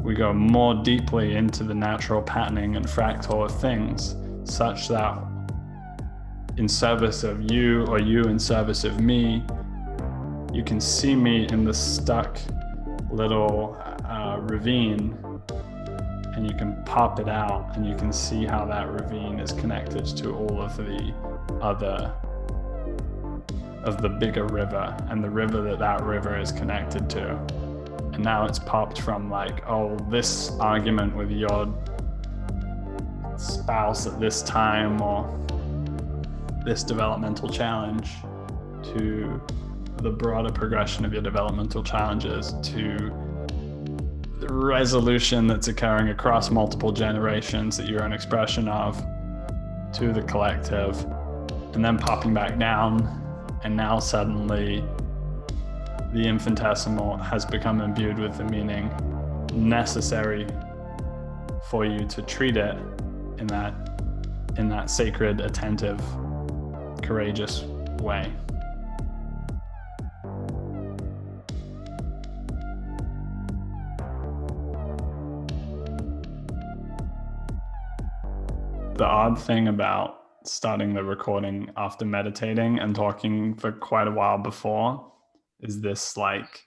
we go more deeply into the natural patterning and fractal of things, such that in service of you or you in service of me, you can see me in the stuck little ravine, and you can pop it out and you can see how that ravine is connected to all of the other of the bigger river and the river that river is connected to. And now it's popped from like, oh, this argument with your spouse at this time, or this developmental challenge, to the broader progression of your developmental challenges, to the resolution that's occurring across multiple generations that you're an expression of, to the collective, and then popping back down. And now suddenly the infinitesimal has become imbued with the meaning necessary for you to treat it in that sacred, attentive, courageous way. The odd thing about starting the recording after meditating and talking for quite a while before is this like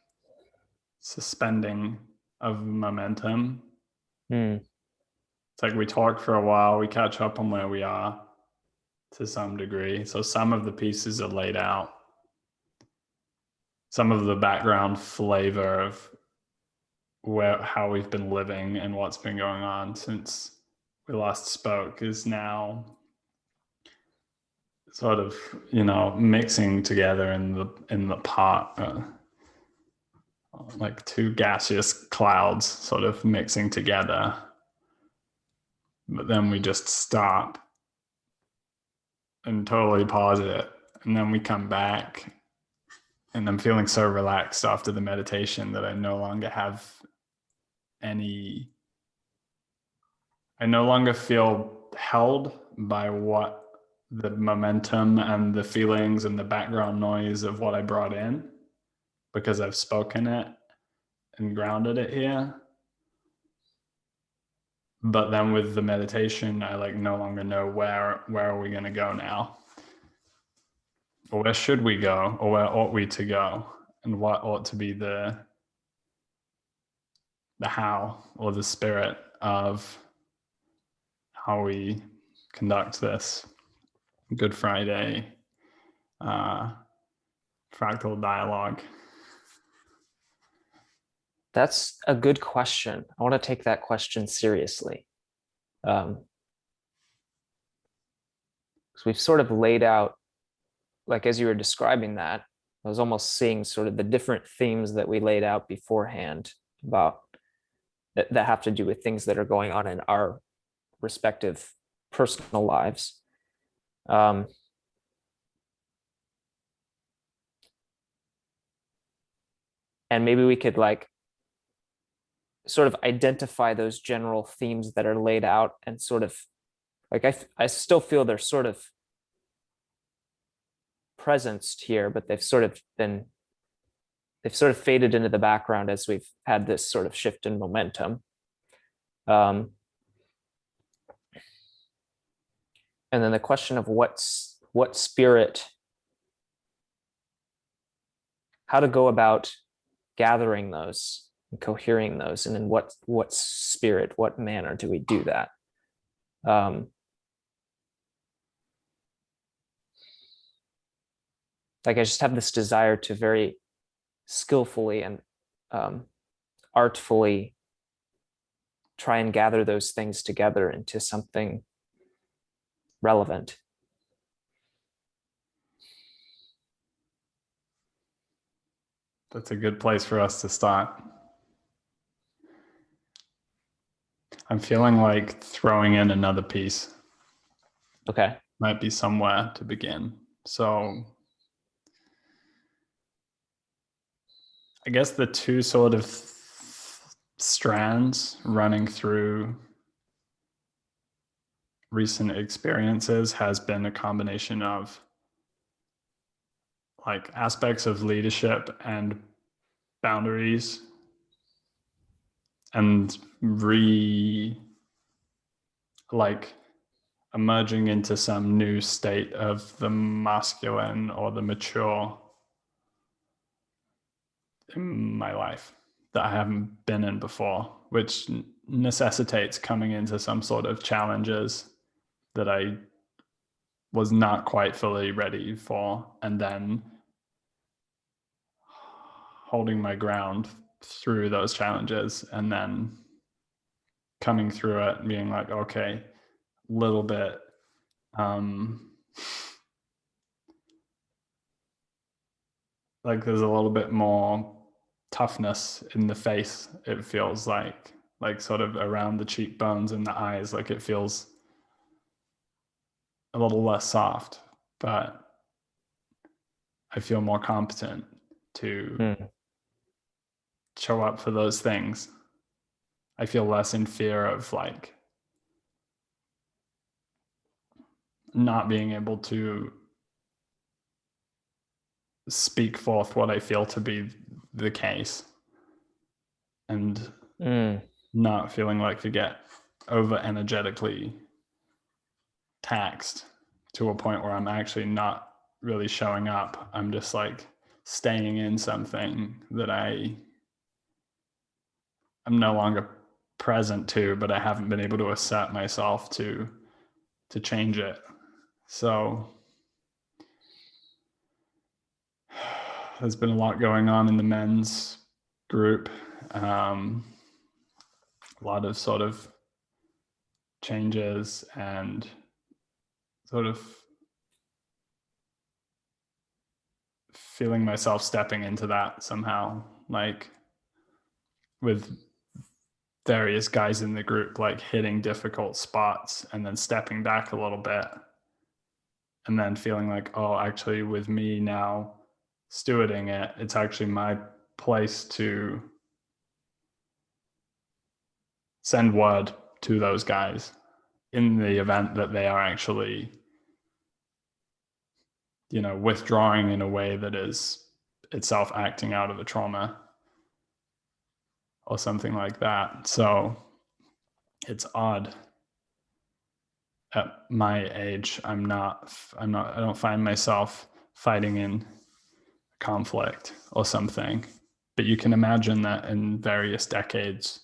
suspending of momentum. It's like we talk for a while, we catch up on where we are to some degree. So some of the pieces are laid out. Some of the background flavor of how we've been living and what's been going on since we last spoke is now sort of, mixing together in the pot, like two gaseous clouds sort of mixing together. But then we just stop and totally pause it, and then we come back, and I'm feeling so relaxed after the meditation that I no longer feel held by what the momentum and the feelings and the background noise of what I brought in, because I've spoken it and grounded it here. But then with the meditation, I like no longer know where are we going to go now, or where should we go, or where ought we to go, and what ought to be the how, or the spirit of how we conduct this Good Friday fractal dialogue. That's a good question. I want to take that question seriously. Because we've sort of laid out, like as you were describing that, I was almost seeing sort of the different themes that we laid out beforehand about that have to do with things that are going on in our respective personal lives. And maybe we could like sort of identify those general themes that are laid out, and sort of like I still feel they're sort of presenced here, but they've sort of faded into the background as we've had this sort of shift in momentum. And then the question of what spirit, how to go about gathering those and cohering those, and in what spirit, what manner do we do that? Like I just have this desire to very skillfully and artfully try and gather those things together into something relevant. That's a good place for us to start. I'm feeling like throwing in another piece. Okay. Might be somewhere to begin. So I guess the two sort of strands running through recent experiences has been a combination of like aspects of leadership and boundaries, and like emerging into some new state of the masculine or the mature in my life that I haven't been in before, which necessitates coming into some sort of challenges that I was not quite fully ready for, and then holding my ground through those challenges, and then coming through it and being like, okay, little bit like there's a little bit more toughness in the face, it feels like sort of around the cheekbones and the eyes, like it feels a little less soft, but I feel more competent to show up for those things. I feel less in fear of like not being able to speak forth what I feel to be the case, and not feeling like to get over energetically taxed to a point where I'm actually not really showing up. I'm just like staying in something that I'm no longer present to, but I haven't been able to assert myself to change it. So there's been a lot going on in the men's group. A lot of sort of changes and sort of feeling myself stepping into that somehow, like with various guys in the group, like hitting difficult spots and then stepping back a little bit. And then feeling like, oh, actually with me now stewarding it, it's actually my place to send word to those guys in the event that they are actually, withdrawing in a way that is itself acting out of the trauma or something like that. So it's odd. At my age, I don't find myself fighting in conflict or something. But you can imagine that in various decades,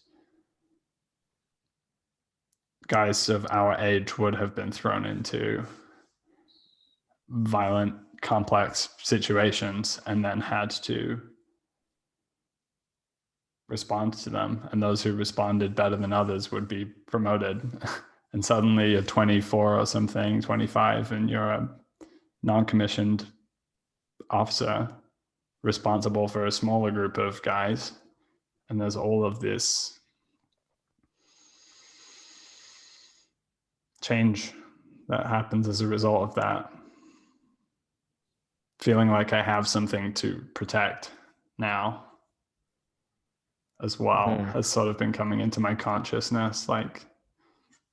guys of our age would have been thrown into violent, complex situations and then had to respond to them. And those who responded better than others would be promoted. And suddenly you're 24 or something, 25, and you're a non-commissioned officer responsible for a smaller group of guys. And there's all of this change that happens as a result of that. Feeling like I have something to protect now as well has sort of been coming into my consciousness, like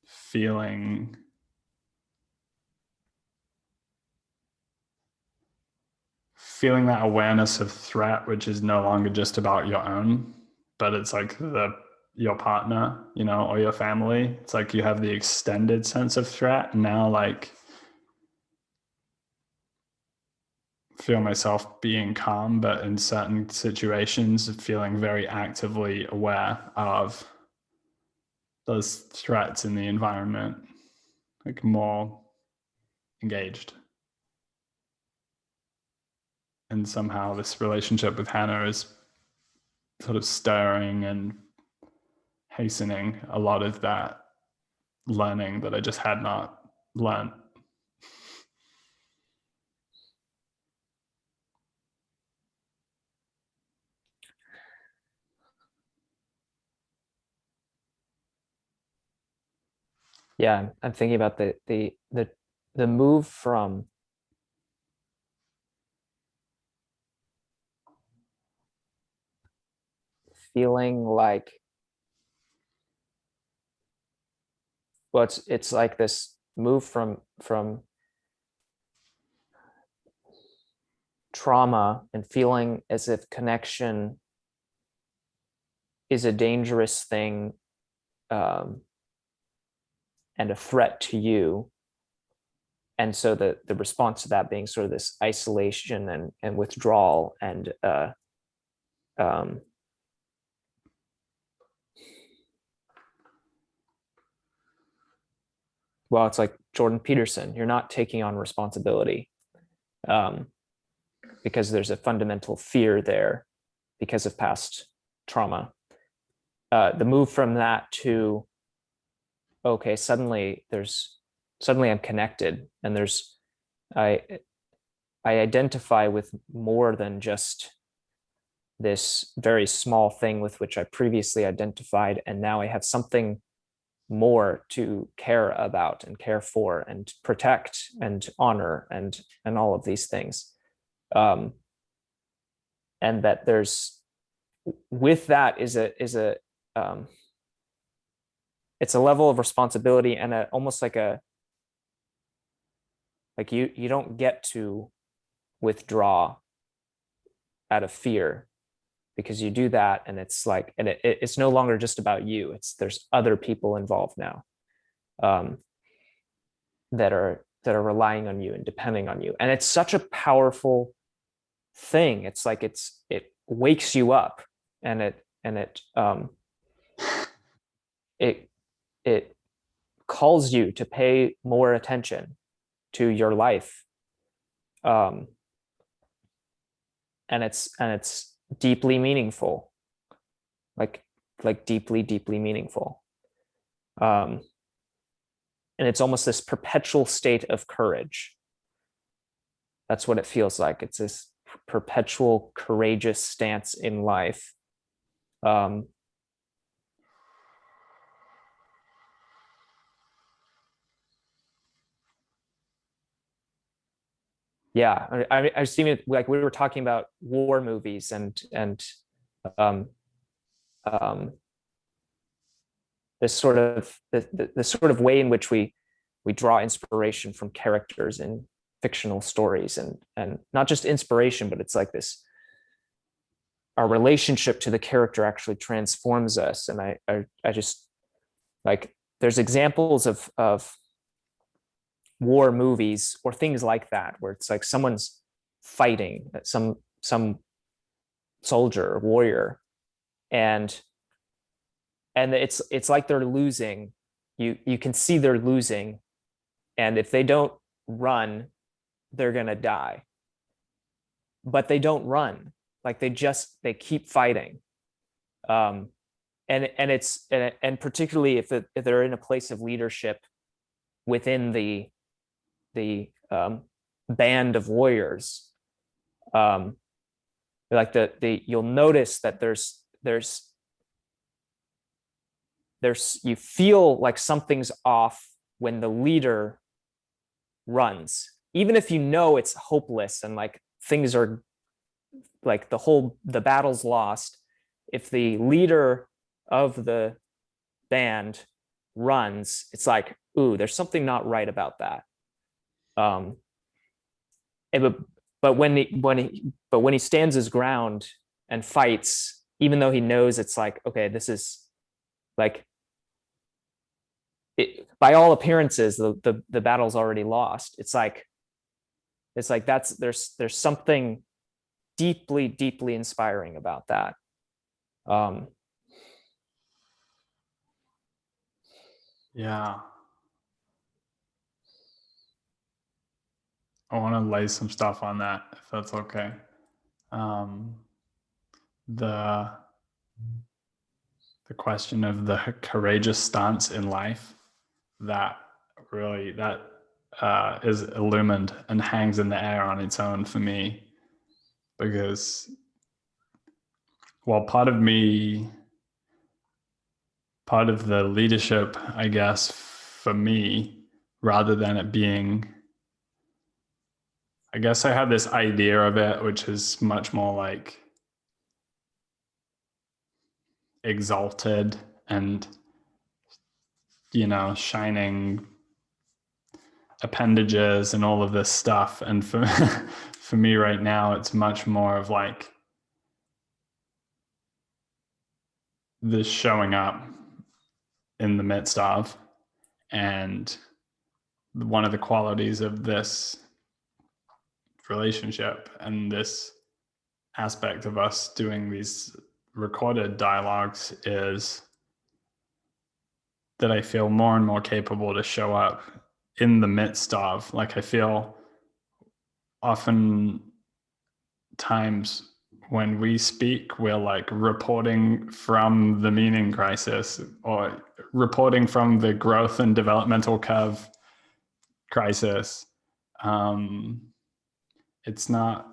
feeling that awareness of threat, which is no longer just about your own, but it's like your partner, or your family. It's like you have the extended sense of threat. Now, like, feel myself being calm, but in certain situations, feeling very actively aware of those threats in the environment, like more engaged. And somehow this relationship with Hannah is sort of stirring and hastening a lot of that learning that I just had not learned. Yeah, I'm thinking about the move from feeling like, well, it's like this move from trauma and feeling as if connection is a dangerous thing and a threat to you. And so the response to that being sort of this isolation and withdrawal and well, it's like Jordan Peterson, you're not taking on responsibility because there's a fundamental fear there because of past trauma. The move from that to, okay, suddenly I'm connected, and I identify with more than just this very small thing with which I previously identified, and now I have something more to care about and care for and protect and honor and all of these things. And that there's, with that is a it's a level of responsibility and almost like you don't get to withdraw out of fear, because you do that and it's like, and it's no longer just about you. There's other people involved now that are relying on you and depending on you. And it's such a powerful thing. It's like it wakes you up, and it calls you to pay more attention to your life. And it's deeply meaningful, like deeply meaningful. And it's almost this perpetual state of courage. That's what it feels like. It's this perpetual courageous stance in life. Yeah, I've seen it, like we were talking about war movies and this sort of way in which we draw inspiration from characters in fictional stories, and not just inspiration, but it's like this, our relationship to the character actually transforms us. And I just, like, there's examples of war movies or things like that where it's like someone's fighting some soldier or warrior, and it's like they're losing. You can see they're losing, and if they don't run, they're gonna die. But they don't run, like they keep fighting. And particularly if they're in a place of leadership within the band of warriors, like you'll notice that there's you feel like something's off when the leader runs, even if you know it's hopeless and like things are like the battle's lost. If the leader of the band runs, it's like, ooh, there's something not right about that. But when he stands his ground and fights, even though he knows it's like, okay, this is like, by all appearances, the battle's already lost. It's like there's something deeply inspiring about that. Yeah. I want to lay some stuff on that, if that's okay. The question of the courageous stance in life, that really is illumined and hangs in the air on its own for me, because part of the leadership, I guess, for me, rather than it being, I guess I have this idea of it, which is much more like exalted and, shining appendages and all of this stuff. And for for me right now, it's much more of like this showing up in the midst of, and one of the qualities of this relationship and this aspect of us doing these recorded dialogues is that I feel more and more capable to show up in the midst of. Like, I feel often times when we speak, we're like reporting from the meaning crisis, or reporting from the growth and developmental curve crisis. It's not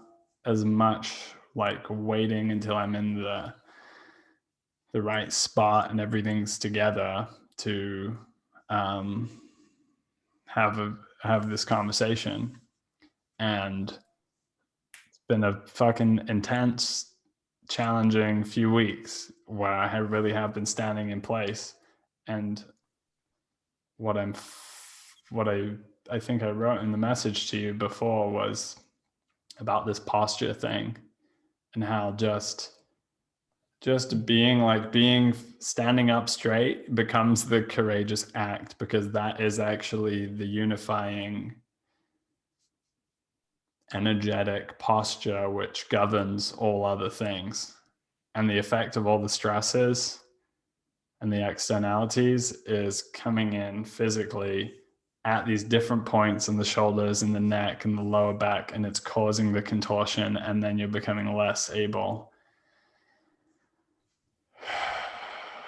as much like waiting until I'm in the right spot and everything's together to have this conversation. And it's been a fucking intense, challenging few weeks where I really have been standing in place. And what I think I wrote in the message to you before was about this posture thing, and how just being standing up straight becomes the courageous act, because that is actually the unifying energetic posture which governs all other things. And the effect of all the stresses and the externalities is coming in physically at these different points in the shoulders and the neck and the lower back, and it's causing the contortion, and then you're becoming less able.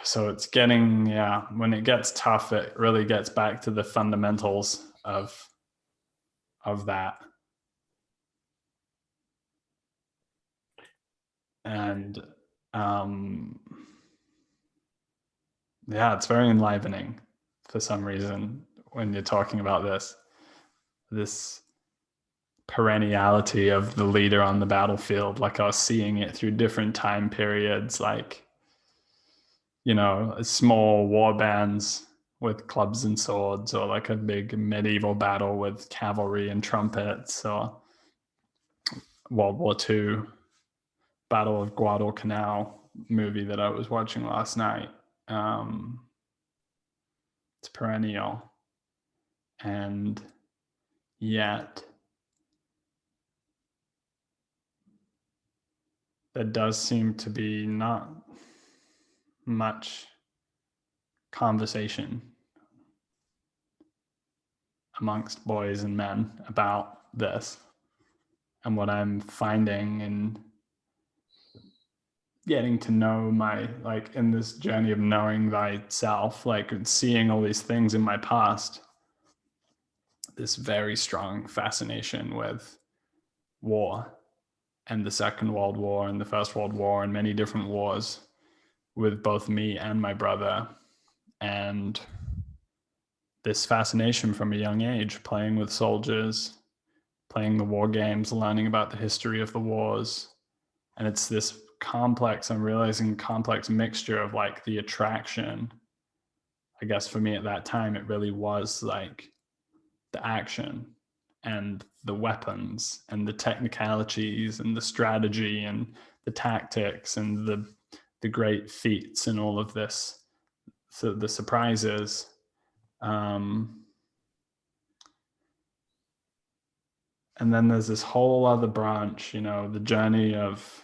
So it's getting, when it gets tough, it really gets back to the fundamentals of that. And it's very enlivening for some reason when you're talking about this perenniality of the leader on the battlefield. Like, I was seeing it through different time periods, like, small war bands with clubs and swords, or like a big medieval battle with cavalry and trumpets, or World War II Battle of Guadalcanal movie that I was watching last night. It's perennial, and yet there does seem to be not much conversation amongst boys and men about this. And what I'm finding in getting to know in this journey of knowing thyself, like seeing all these things in my past, this very strong fascination with war and the Second World War and the First World War and many different wars with both me and my brother. And this fascination from a young age, playing with soldiers, playing the war games, learning about the history of the wars. And it's this I'm realizing complex mixture of like the attraction. I guess for me at that time, it really was like the action and the weapons and the technicalities and the strategy and the tactics and the great feats and all of this. So the surprises. And then there's this whole other branch, the journey of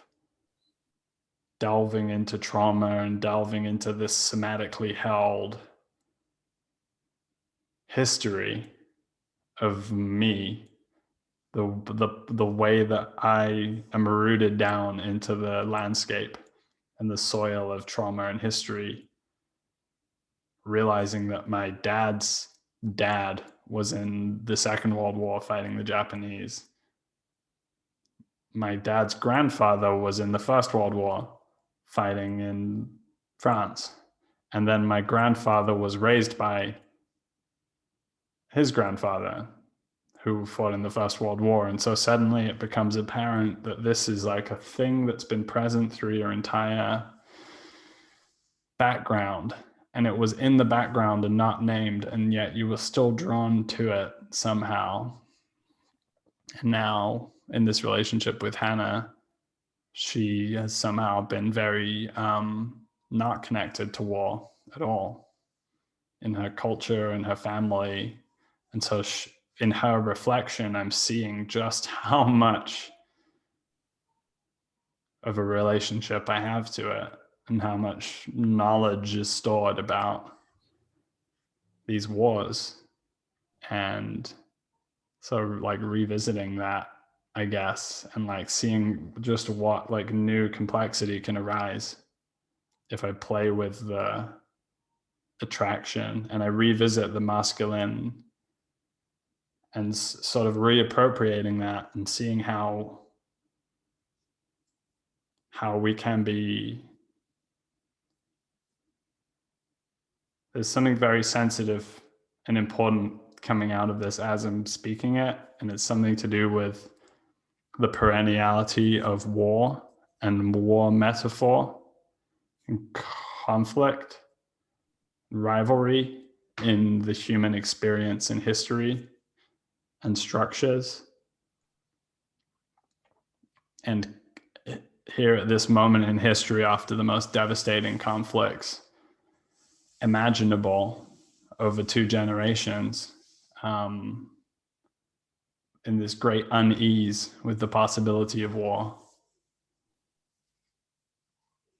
delving into trauma and delving into this somatically held history of me, the way that I am rooted down into the landscape and the soil of trauma and history, realizing that my dad's dad was in the Second World War fighting the Japanese. My dad's grandfather was in the First World War fighting in France. And then my grandfather was raised by his grandfather, who fought in the First World War. And so suddenly it becomes apparent that this is like a thing that's been present through your entire background. And it was in the background and not named, and yet you were still drawn to it somehow. And now in this relationship with Hannah, she has somehow been very not connected to war at all in her culture and her family. And so in her reflection, I'm seeing just how much of a relationship I have to it and how much knowledge is stored about these wars. And so like revisiting that, I guess, and like seeing just what like new complexity can arise if I play with the attraction and I revisit the masculine and sort of reappropriating that and seeing how we can be. There's something very sensitive and important coming out of this as I'm speaking it, and it's something to do with the perenniality of war and war metaphor and conflict, rivalry in the human experience in history and structures. And here at this moment in history, after the most devastating conflicts imaginable over 2 generations, in this great unease with the possibility of war,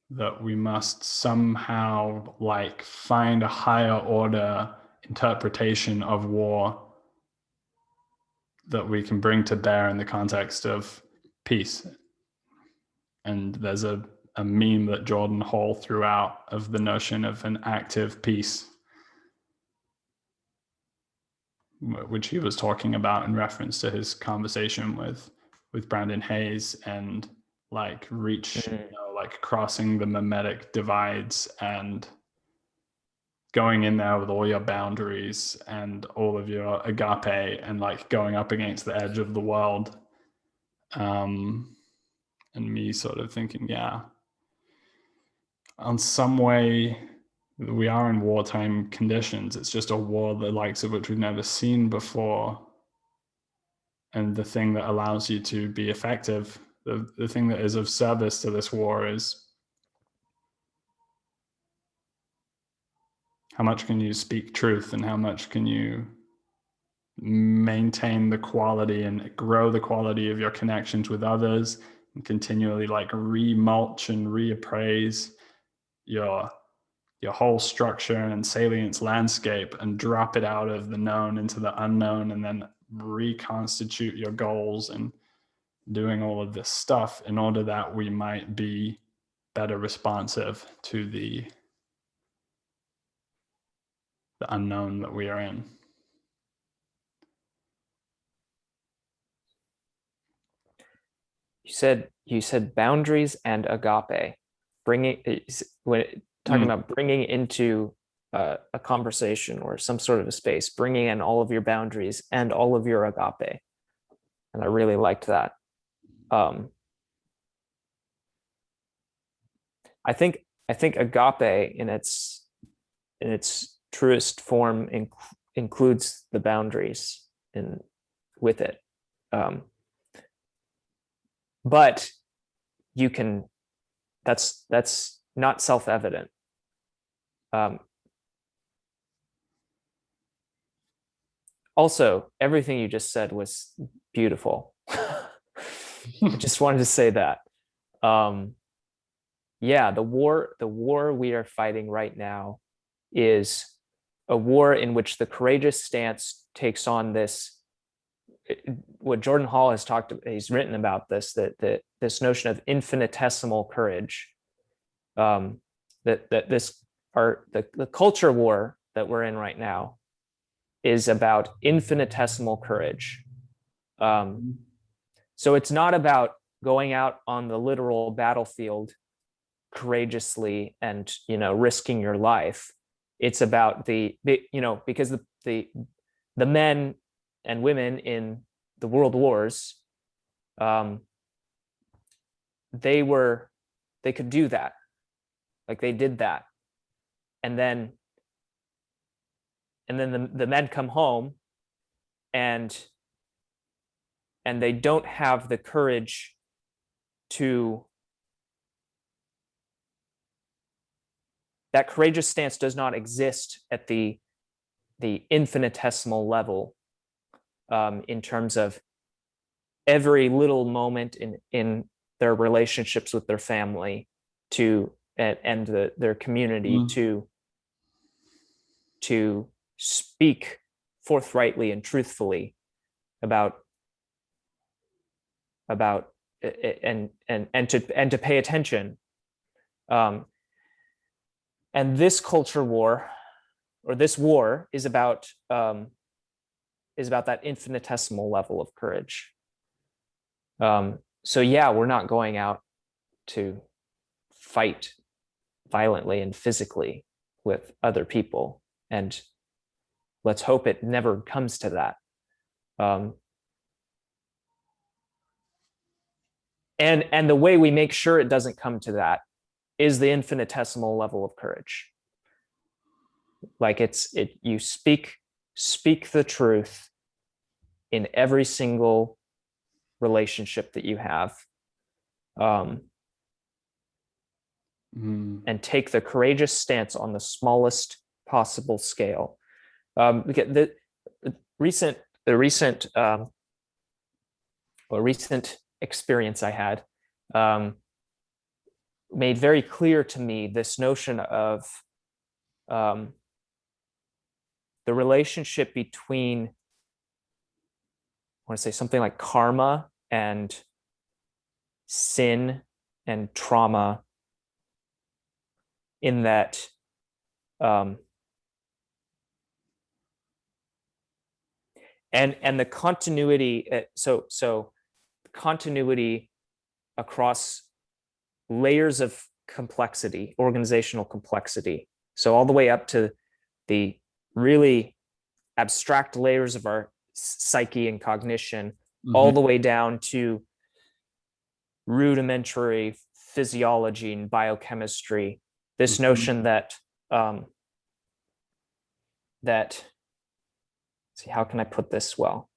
that we must somehow like find a higher order interpretation of war that we can bring to bear in the context of peace. And there's a meme that Jordan Hall threw out of the notion of an active peace, which he was talking about in reference to his conversation with Brandon Hayes, and like reach, like crossing the mimetic divides and going in there with all your boundaries and all of your agape and like going up against the edge of the world. And me sort of thinking, yeah, on some way we are in wartime conditions. It's just a war the likes of which we've never seen before. And the thing that allows you to be effective, the thing that is of service to this war is how much can you speak truth and how much can you maintain the quality and grow the quality of your connections with others and continually like remulch and reappraise your whole structure and salience landscape and drop it out of the known into the unknown and then reconstitute your goals and doing all of this stuff in order that we might be better responsive to the unknown that we are in. You said boundaries and agape, talking about bringing into a conversation or some sort of a space, bringing in all of your boundaries and all of your agape, and I really liked that. I think agape in its truest form includes the boundaries with it. But you can, that's not self-evident. Also, everything you just said was beautiful. I just wanted to say that. Yeah, the war we are fighting right now is a war in which the courageous stance takes on this, what Jordan Hall has he's written about this, that this notion of infinitesimal courage, the culture war that we're in right now is about infinitesimal courage. So it's not about going out on the literal battlefield courageously and risking your life. It's about because the men and women in the world wars, they could do that, like they did that, and then the men come home and they don't have the courage to that courageous stance does not exist at the infinitesimal level, in terms of every little moment in their relationships with their family and their community to speak forthrightly and truthfully about and to pay attention. And this culture war, or this war, is about that infinitesimal level of courage. So yeah, we're not going out to fight violently and physically with other people, and let's hope it never comes to that. And the way we make sure it doesn't come to that is the infinitesimal level of courage. Like you speak the truth in every single relationship that you have, and take the courageous stance on the smallest possible scale. The recent experience I had made very clear to me this notion of the relationship between, I want to say something like karma and sin and trauma, in that and the continuity, so continuity across layers of complexity, organizational complexity. So all the way up to the really abstract layers of our psyche and cognition, all the way down to rudimentary physiology and biochemistry. This notion that see, how can I put this well?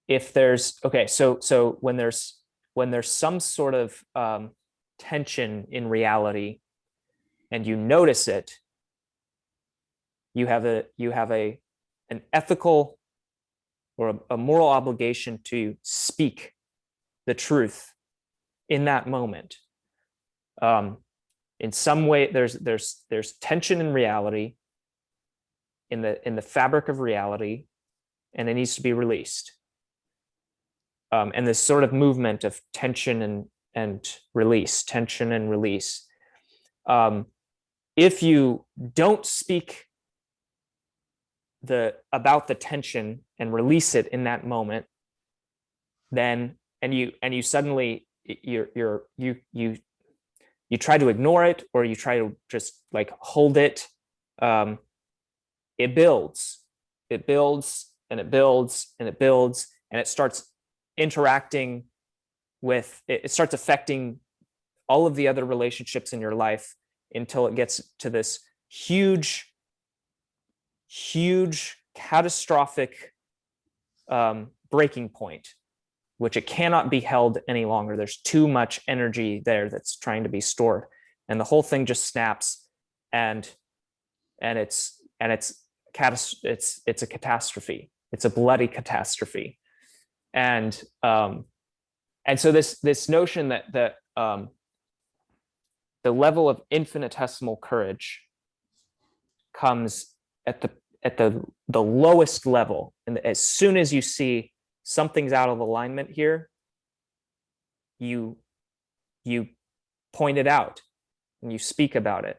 If there's, okay, so when there's some sort of tension in reality and you notice it, you have an ethical or a moral obligation to speak the truth in that moment. In some way, there's tension in reality, in the fabric of reality, and it needs to be released. And this sort of movement of tension and release, tension and release. If you don't speak about the tension and release it in that moment, then and you suddenly you try to ignore it, or you try to just like hold it, it builds and it builds and it builds, and it starts interacting with, it starts affecting all of the other relationships in your life until it gets to this huge catastrophic breaking point, which it cannot be held any longer. There's too much energy there that's trying to be stored, and the whole thing just snaps, and it's a catastrophe. It's a bloody catastrophe. And so this notion that the level of infinitesimal courage comes at the lowest level, and as soon as you see something's out of alignment here, you point it out and you speak about it.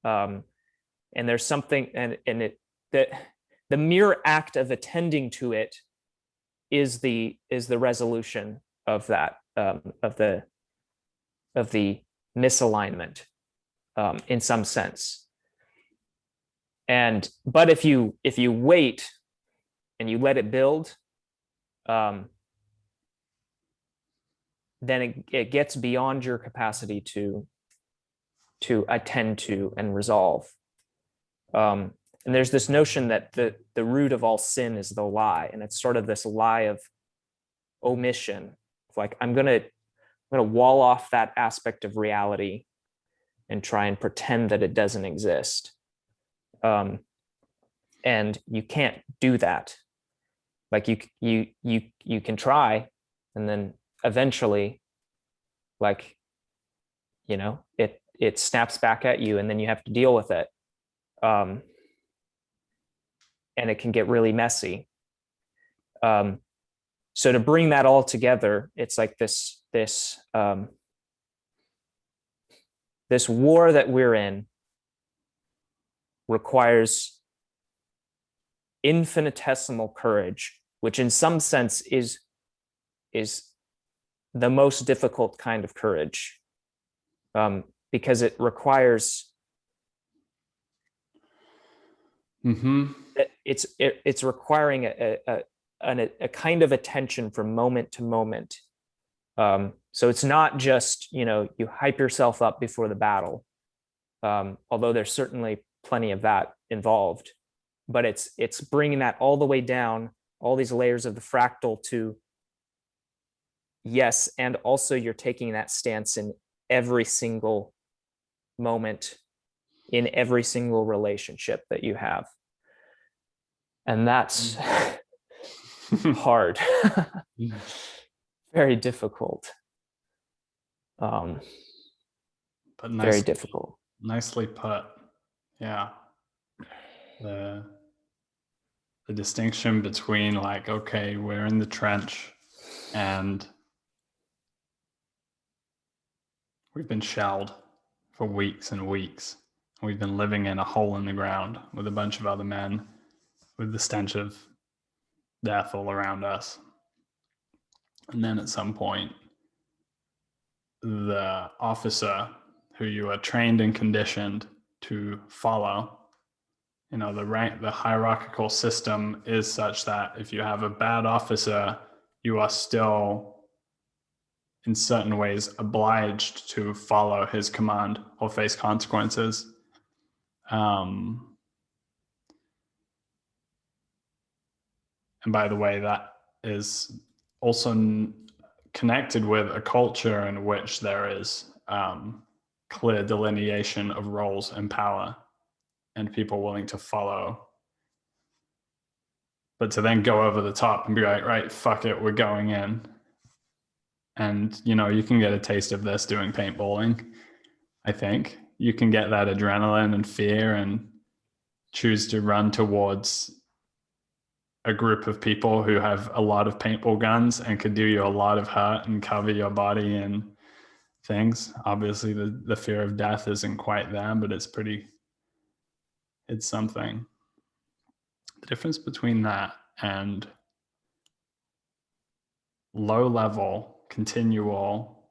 And there's something, and the mere act of attending to it is the resolution of that, of the misalignment, in some sense. But if you wait and you let it build, then it gets beyond your capacity to attend to and resolve. And there's this notion that the root of all sin is the lie, and it's sort of this lie of omission. It's like, I'm gonna going to wall off that aspect of reality and try and pretend that it doesn't exist. And you can't do that. Like you can try, and then eventually, like, you know, it snaps back at you, and then you have to deal with it. And it can get really messy. So to bring that all together, it's like this war that we're in requires infinitesimal courage, which in some sense is the most difficult kind of courage, because it requires it's requiring a kind of attention from moment to moment. So it's not just, you know, you hype yourself up before the battle, although there's certainly plenty of that involved, but it's bringing that all the way down, all these layers of the fractal to yes, and also you're taking that stance in every single moment, in every single relationship that you have. And that's hard. Very difficult. But very difficult. Nicely put. Yeah. The distinction between, like, okay, we're in the trench and we've been shelled for weeks and weeks. We've been living in a hole in the ground with a bunch of other men with the stench of death all around us. And then at some point, the officer who you are trained and conditioned to follow, you know, the hierarchical system is such that if you have a bad officer, you are still in certain ways obliged to follow his command or face consequences. And by the way, that is also connected with a culture in which there is clear delineation of roles and power and people willing to follow. But to then go over the top and be like, right, fuck it, we're going in. And, you know, you can get a taste of this doing paintballing, I think. You can get that adrenaline and fear and choose to run towards a group of people who have a lot of paintball guns and could do you a lot of hurt and cover your body and things. Obviously, the fear of death isn't quite there, but it's something. The difference between that and low level, continual,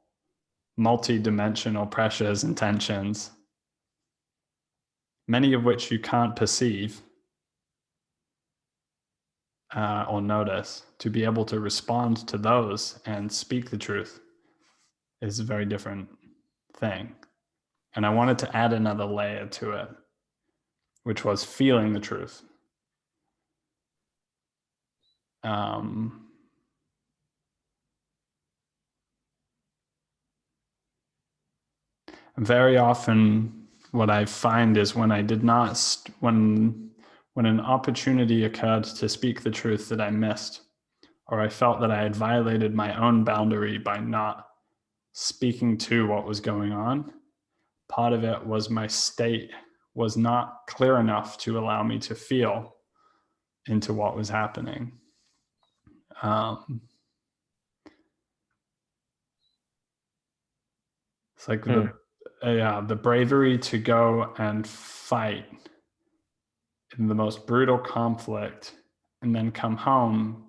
multi-dimensional pressures and tensions, many of which you can't perceive or notice, to be able to respond to those and speak the truth is a very different thing. And I wanted to add another layer to it, which was feeling the truth. Very often what I find is when I did not, when an opportunity occurred to speak the truth that I missed, or I felt that I had violated my own boundary by not speaking to what was going on, part of it was my state was not clear enough to allow me to feel into what was happening. It's like the bravery to go and fight in the most brutal conflict and then come home,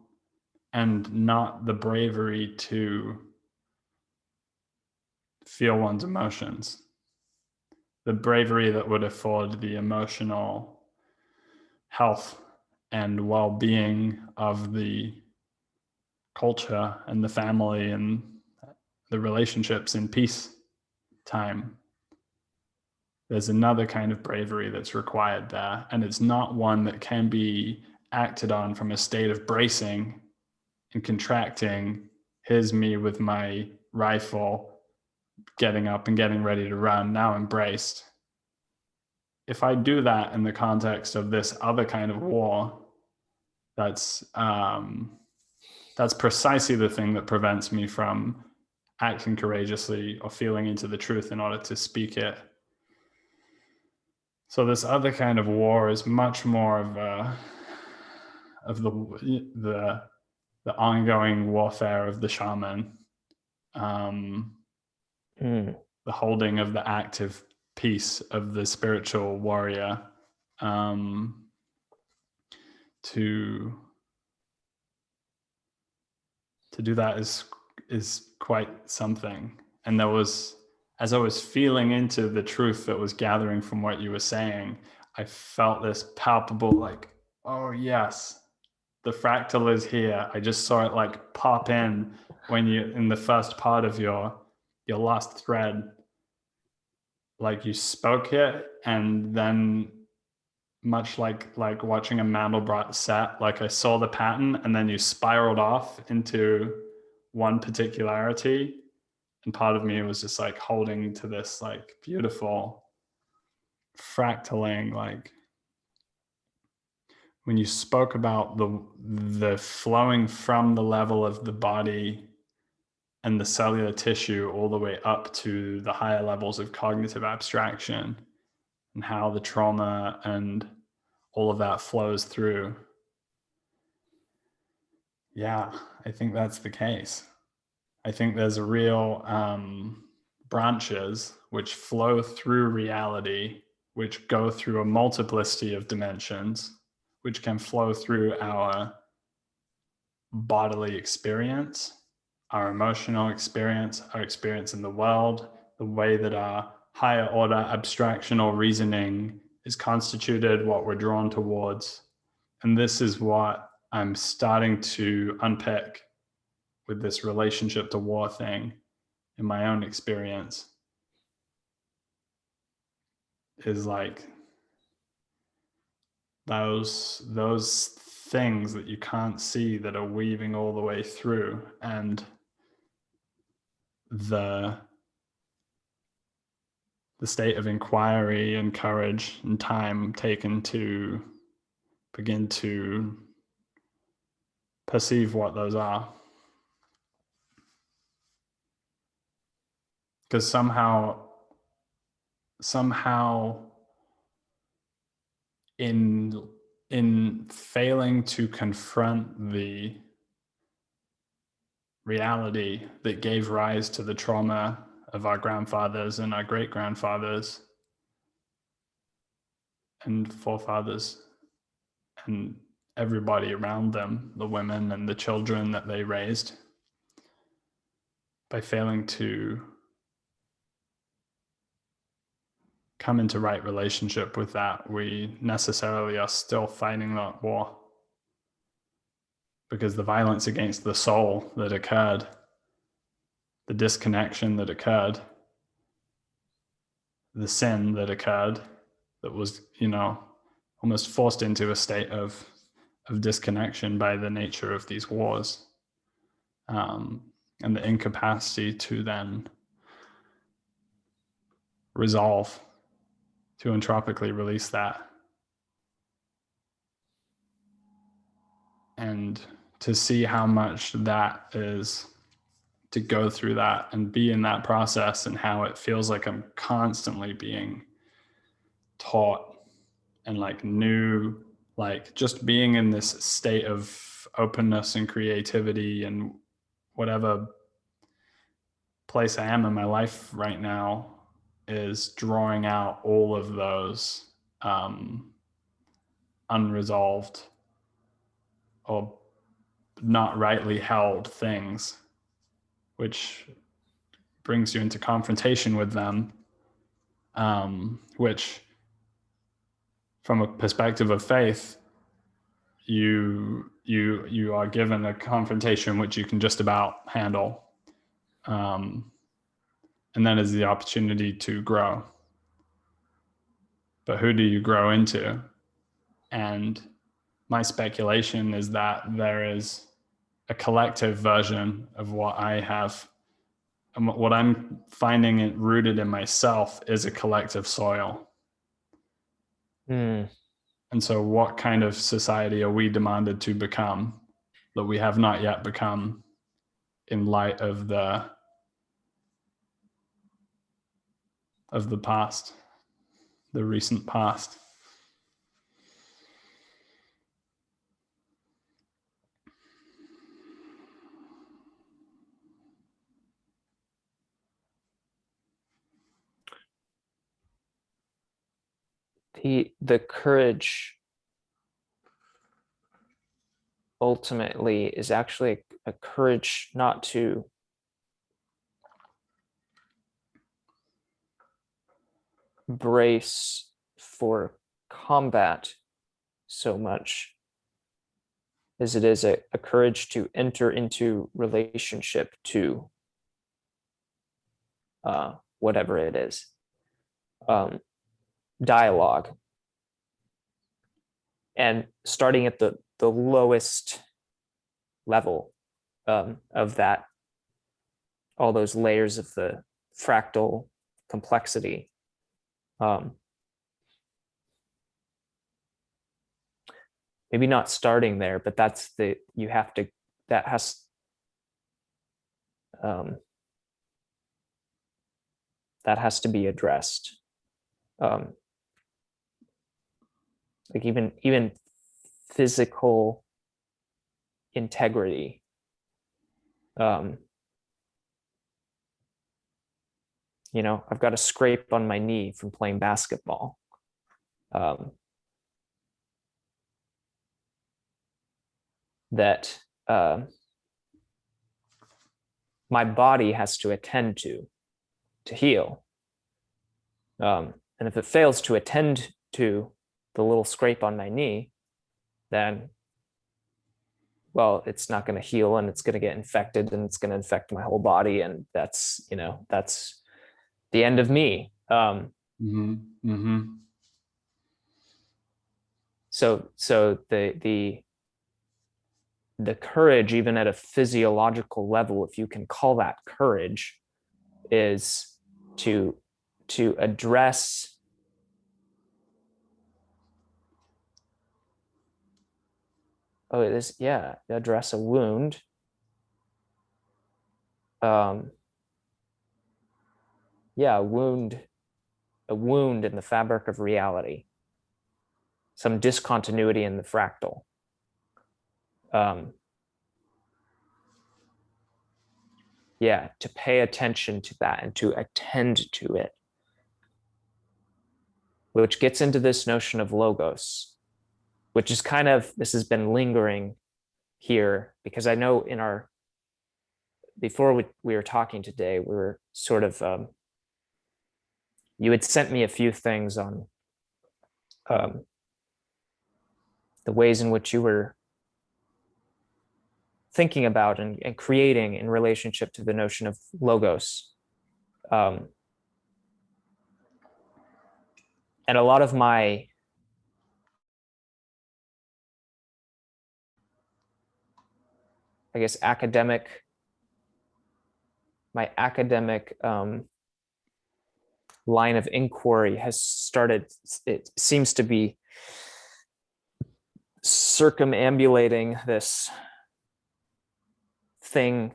and not the bravery to feel one's emotions. The bravery that would afford the emotional health and well-being of the culture and the family and the relationships in peace time. There's another kind of bravery that's required there, and it's not one that can be acted on from a state of bracing and contracting. Here's me with my rifle getting up and getting ready to run, now embraced. If I do that in the context of this other kind of war, that's precisely the thing that prevents me from acting courageously or feeling into the truth in order to speak it. So this other kind of war is much more of the ongoing warfare of the shaman, the holding of the active peace of the spiritual warrior. To do that is quite something. And there was, as I was feeling into the truth that was gathering from what you were saying, I felt this palpable, like, oh yes, the fractal is here. I just saw it like pop in when you, in the first part of your last thread, like you spoke it, and then much like watching a Mandelbrot set, like I saw the pattern and then you spiraled off into one particularity, and part of me was just like holding to this like beautiful fractaling, like when you spoke about the flowing from the level of the body and the cellular tissue all the way up to the higher levels of cognitive abstraction, and how the trauma and all of that flows through. Yeah, I think that's the case. I think there's a real branches which flow through reality, which go through a multiplicity of dimensions, which can flow through our bodily experience, our emotional experience, our experience in the world, the way that our higher order abstraction or reasoning is constituted, what we're drawn towards. And this is what I'm starting to unpick with this relationship to war thing in my own experience, is like those things that you can't see that are weaving all the way through, and the state of inquiry and courage and time taken to begin to perceive what those are. Because somehow in failing to confront the reality that gave rise to the trauma of our grandfathers and our great grandfathers and forefathers and everybody around them, the women and the children that they raised, by failing to come into right relationship with that, we necessarily are still fighting that war. Because the violence against the soul that occurred, the disconnection that occurred, the sin that occurred, that was, almost forced into a state of disconnection by the nature of these wars, and the incapacity to then resolve, to entropically release that, and to see how much that is, to go through that and be in that process, and how it feels like I'm constantly being taught and like new, like just being in this state of openness and creativity and whatever place I am in my life right now is drawing out all of those unresolved or not rightly held things, which brings you into confrontation with them, which from a perspective of faith, you are given a confrontation which you can just about handle, and then is the opportunity to grow. But who do you grow into? And my speculation is that there is a collective version of what I have And what I'm finding it rooted in myself is a collective soil. Hmm. And so what kind of society are we demanded to become that we have not yet become in light of the past, the recent past? The courage ultimately is actually a courage not to brace for combat so much as it is a courage to enter into relationship to whatever it is. Dialogue. And starting at the lowest level of that, all those layers of the fractal complexity. Maybe not starting there, but that's you have to, that has, that has to be addressed. Like even physical integrity. You know, I've got a scrape on my knee from playing basketball. That my body has to attend to heal. And if it fails to attend to the little scrape on my knee, then, well, it's not going to heal and it's going to get infected and it's going to infect my whole body. And that's, you know, that's the end of me. So the courage, even at a physiological level, if you can call that courage, is to address address a wound. A wound in the fabric of reality, some discontinuity in the fractal. To pay attention to that and to attend to it, which gets into this notion of logos, which is kind of, this has been lingering here, because I know in our, before we were talking today, we were sort of, you had sent me a few things on the ways in which you were thinking about and creating in relationship to the notion of logos. And a lot of my academic line of inquiry has started, it seems to be circumambulating this thing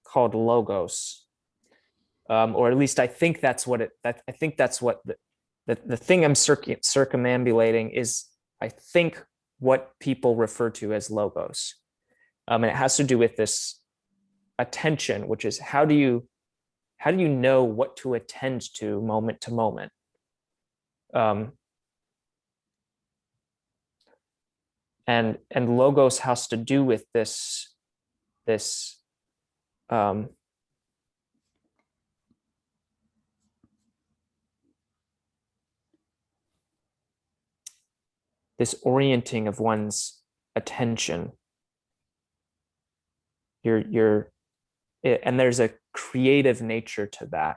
called logos, or at least I think that's what I think that's what the thing I'm circumambulating is, I think, what people refer to as logos, and it has to do with this attention, which is how do you know what to attend to moment to moment. And logos has to do with this this orienting of one's attention. And there's a creative nature to that.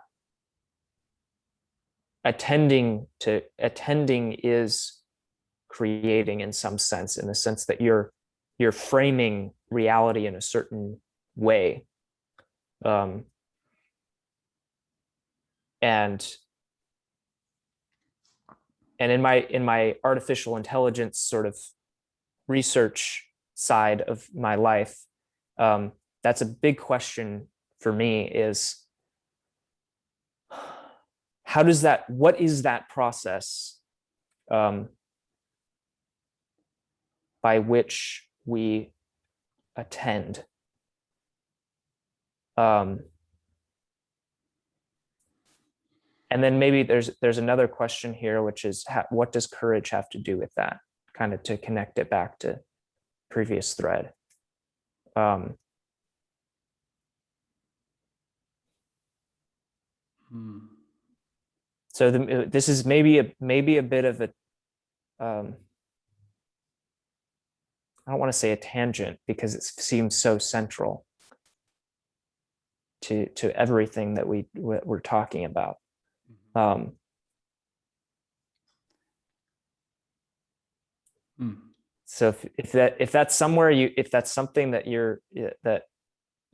Attending is creating in some sense, in the sense that you're framing reality in a certain way. and in my artificial intelligence sort of research side of my life, that's a big question for me, is what is that process by which we attend? And then maybe there's another question here, which is what does courage have to do with that? Kind of to connect it back to previous thread. So this is maybe a bit of a I don't want to say a tangent because it seems so central to everything that we're talking about. So if that's somewhere if that's something that you're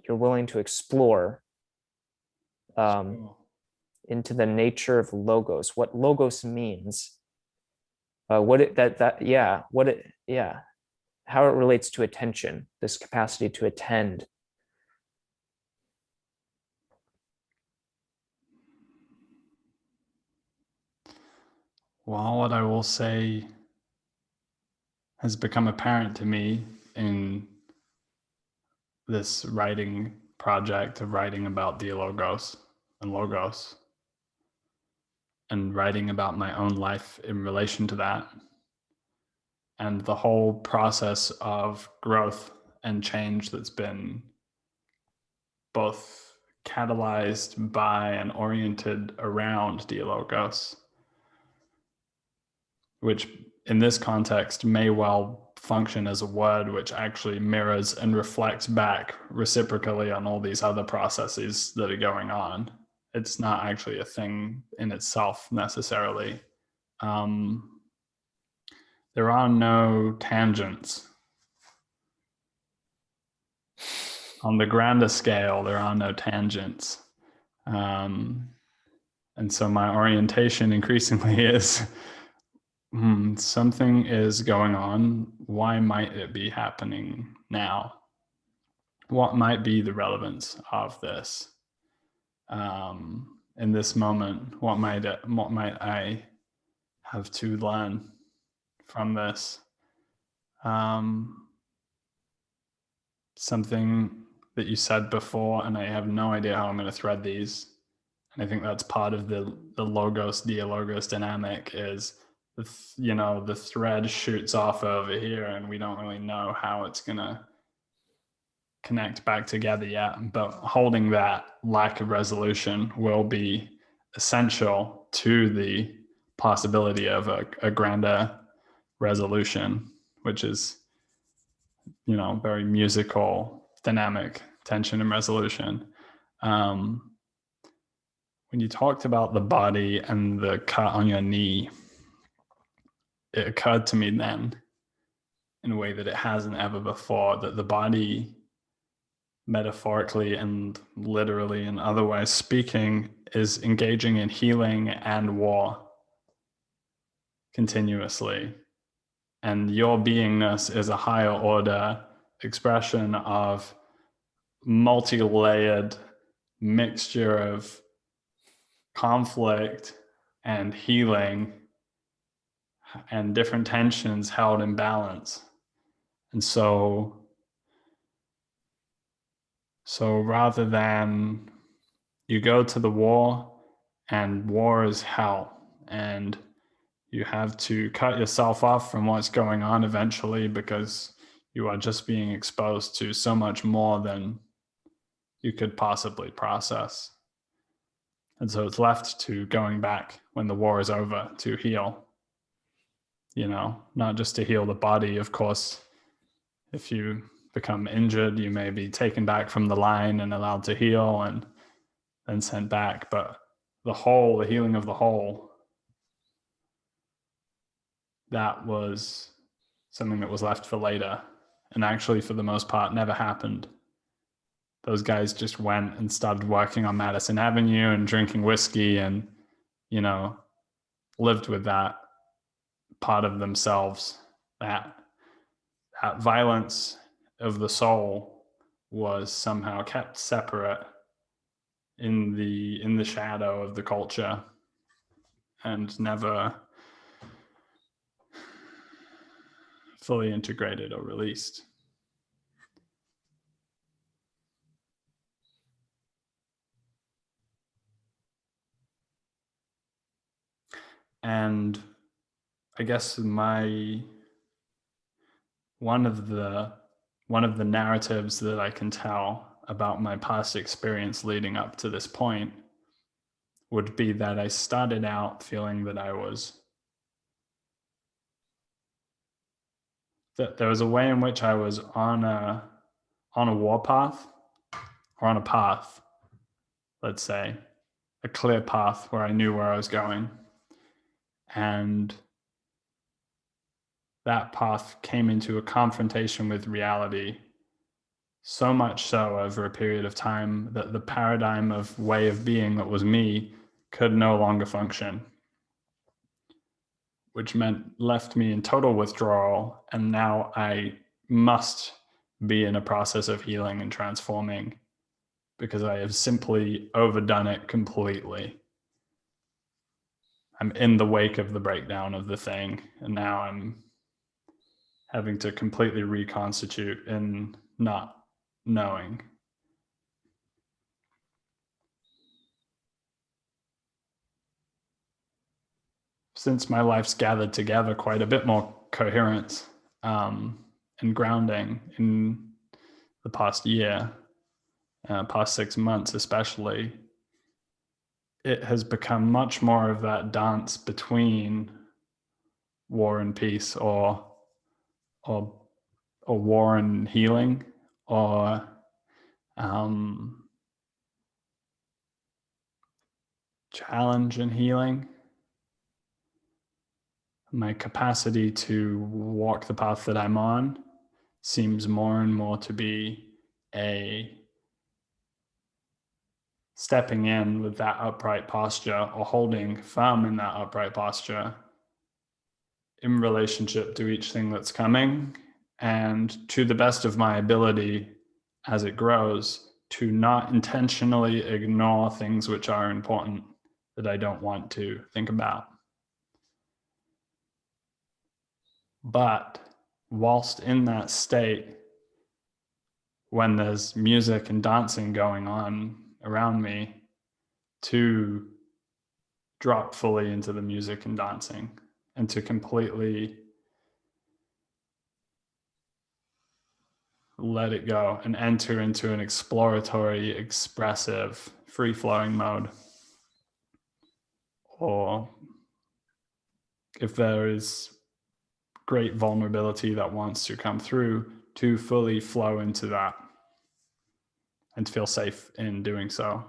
willing to explore, into the nature of logos, what logos means, how it relates to attention, this capacity to attend. Well, what I will say has become apparent to me in this writing project of writing about dialogos and logos, and writing about my own life in relation to that, and the whole process of growth and change that's been both catalyzed by and oriented around dialogos, which in this context may well function as a word which actually mirrors and reflects back reciprocally on all these other processes that are going on. It's not actually a thing in itself necessarily. There are no tangents. On the grander scale, there are no tangents. And so my orientation increasingly is something is going on. Why might it be happening now? What might be the relevance of this in this moment? What might I have to learn from this? Something that you said before, and I have no idea how I'm going to thread these. And I think that's part of the logos dialogos dynamic, is the thread shoots off over here and we don't really know how it's going to connect back together yet, but holding that lack of resolution will be essential to the possibility of a grander resolution, which is very musical, dynamic tension and resolution. When you talked about the body and the cut on your knee, it occurred to me then, in a way that it hasn't ever before, that the body, metaphorically and literally and otherwise speaking, is engaging in healing and war continuously. And your beingness is a higher order expression of multi-layered mixture of conflict and healing and different tensions held in balance. And so rather than you go to the war, and war is hell, and you have to cut yourself off from what's going on eventually, because you are just being exposed to so much more than you could possibly process. And so it's left to going back when the war is over to heal, not just to heal the body. Of course, if you become injured, you may be taken back from the line and allowed to heal and then sent back. But the healing of the whole, that was something that was left for later, and actually for the most part never happened. those guys just went and started working on Madison Avenue and drinking whiskey and, you know, lived with that part of themselves. That violence of the soul was somehow kept separate in the shadow of the culture and never fully integrated or released. And I guess one of the narratives that I can tell about my past experience leading up to this point would be that I started out feeling that that there was a way in which I was on a warpath, or on a path, let's say, a clear path where I knew where I was going. And that path came into a confrontation with reality, so much so over a period of time that the paradigm of way of being that was me could no longer function, which left me in total withdrawal. And now I must be in a process of healing and transforming because I have simply overdone it completely. I'm in the wake of the breakdown of the thing, and now I'm having to completely reconstitute in not knowing. Since my life's gathered together quite a bit more coherence and grounding in the past year, past 6 months especially, it has become much more of that dance between war and peace, or war and healing, or challenge and healing. My capacity to walk the path that I'm on seems more and more to be a stepping in with that upright posture, or holding firm in that upright posture in relationship to each thing that's coming, and to the best of my ability as it grows, to not intentionally ignore things which are important that I don't want to think about. But whilst in that state, when there's music and dancing going on around me, to drop fully into the music and dancing, and to completely let it go and enter into an exploratory, expressive, free-flowing mode. Or if there is great vulnerability that wants to come through, to fully flow into that and feel safe in doing so.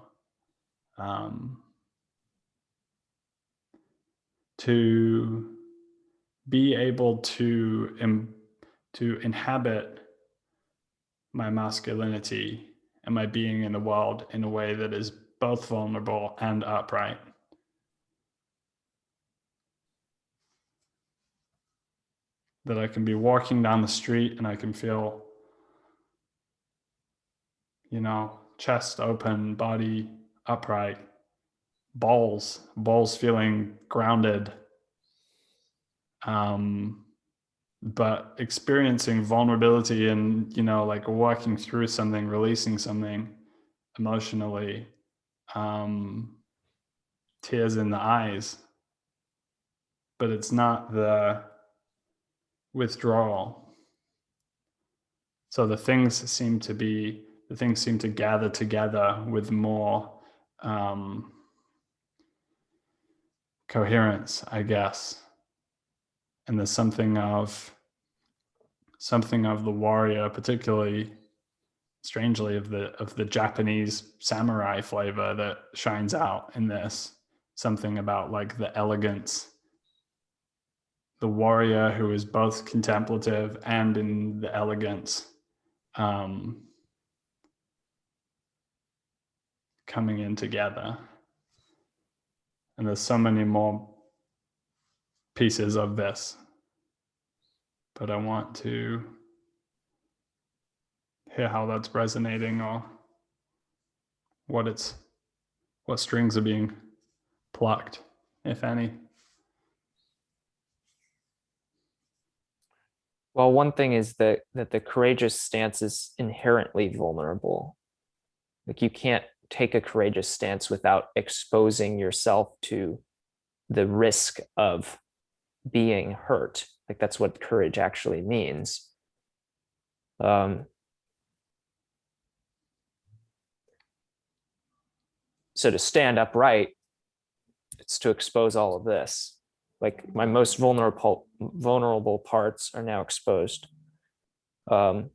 To be able to inhabit my masculinity and my being in the world in a way that is both vulnerable and upright. That I can be walking down the street and I can feel, chest open, body upright, balls feeling grounded, but experiencing vulnerability and, like working through something, releasing something emotionally, tears in the eyes, but it's not the withdrawal. So the things seem to gather together with more coherence, I guess. And there's something of the warrior, particularly strangely of the Japanese samurai flavor that shines out in this. Something about like the elegance, the warrior who is both contemplative and in the elegance, coming in together. And there's so many more pieces of this, but I want to hear how that's resonating, or what strings are being plucked, if any. Well, one thing is that the courageous stance is inherently vulnerable. Like, you can't take a courageous stance without exposing yourself to the risk of being hurt. Like, that's what courage actually means. So to stand upright, it's to expose all of this. Like, my most vulnerable parts are now exposed. So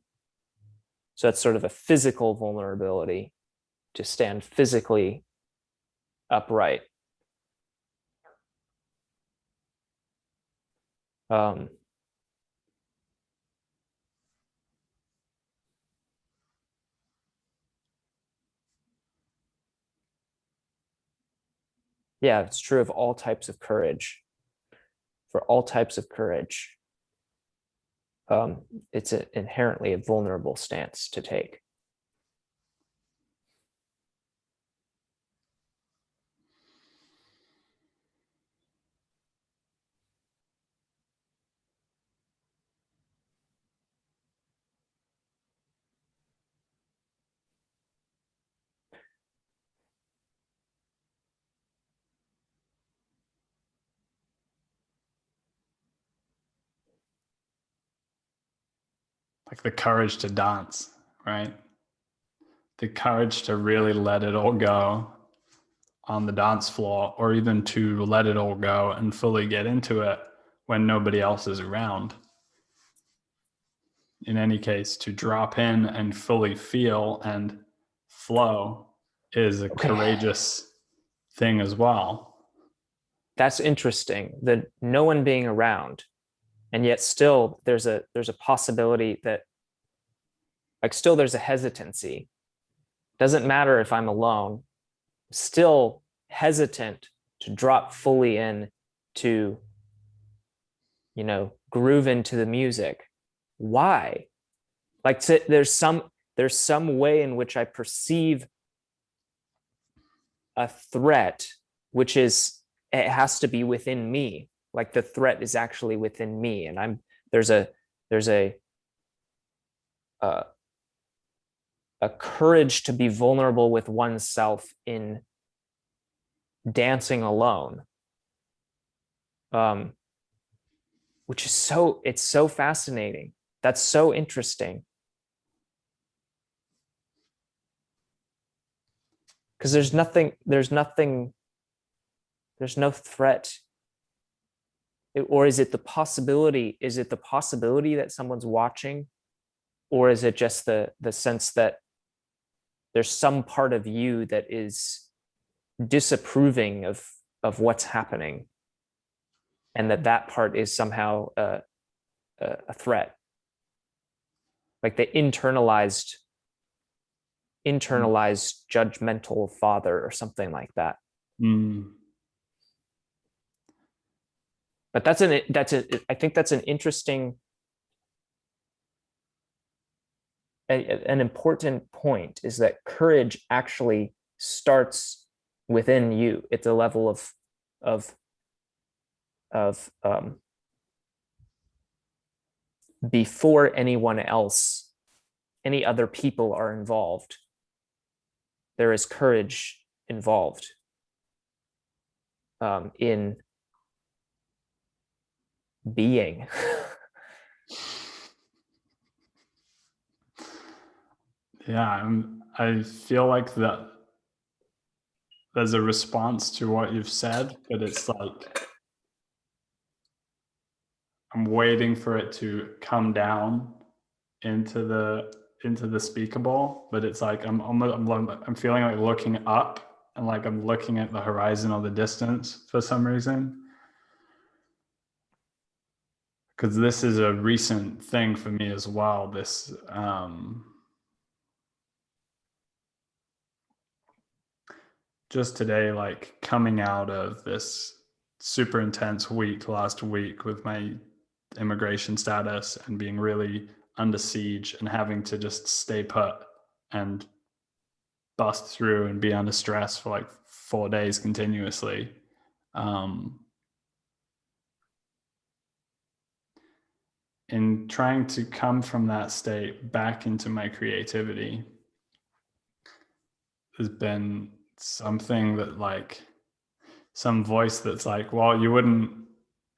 that's sort of a physical vulnerability, to stand physically upright. Yeah, it's true of all types of courage. For all types of courage, it's inherently a vulnerable stance to take. Like the courage to dance, right? The courage to really let it all go on the dance floor, or even to let it all go and fully get into it when nobody else is around. In any case, to drop in and fully feel and flow is a courageous thing as well. That's interesting, that no one being around, and yet still there's a possibility that, like, still there's a hesitancy. Doesn't matter if I'm alone, still hesitant to drop fully in, to, you know, groove into the music. Why? Like, there's some way in which I perceive a threat, which is, it has to be within me. Like, the threat is actually within me, and there's a courage to be vulnerable with oneself in dancing alone, which is it's so fascinating. That's so interesting, because there's no threat. Or is it the possibility that someone's watching, or is it just the sense that there's some part of you that is disapproving of what's happening, and that part is somehow a threat? Like the internalized judgmental father or something like that. But I think that's an interesting, an important point, is that courage actually starts within you. It's a level of before anyone else, any other people are involved, there is courage involved in being. Yeah, I feel like that there's a response to what you've said, but it's like I'm waiting for it to come down into the speakable, but it's like I'm feeling like looking up, and like I'm looking at the horizon or the distance for some reason. Because this is a recent thing for me as well. This just today, like coming out of this super intense week last week with my immigration status and being really under siege and having to just stay put and bust through and be under stress for like 4 days continuously. In trying to come from that state back into my creativity, there's been something that like some voice that's like, well, you wouldn't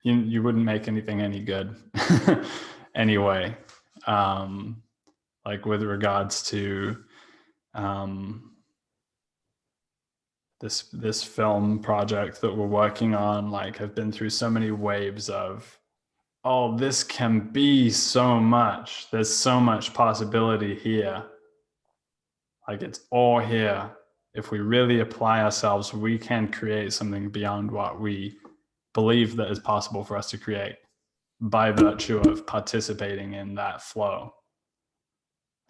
make anything any good anyway. Like with regards to this film project that we're working on, like I've been through so many waves of, oh, this can be so much. There's so much possibility here. Like it's all here. If we really apply ourselves, we can create something beyond what we believe that is possible for us to create by virtue of participating in that flow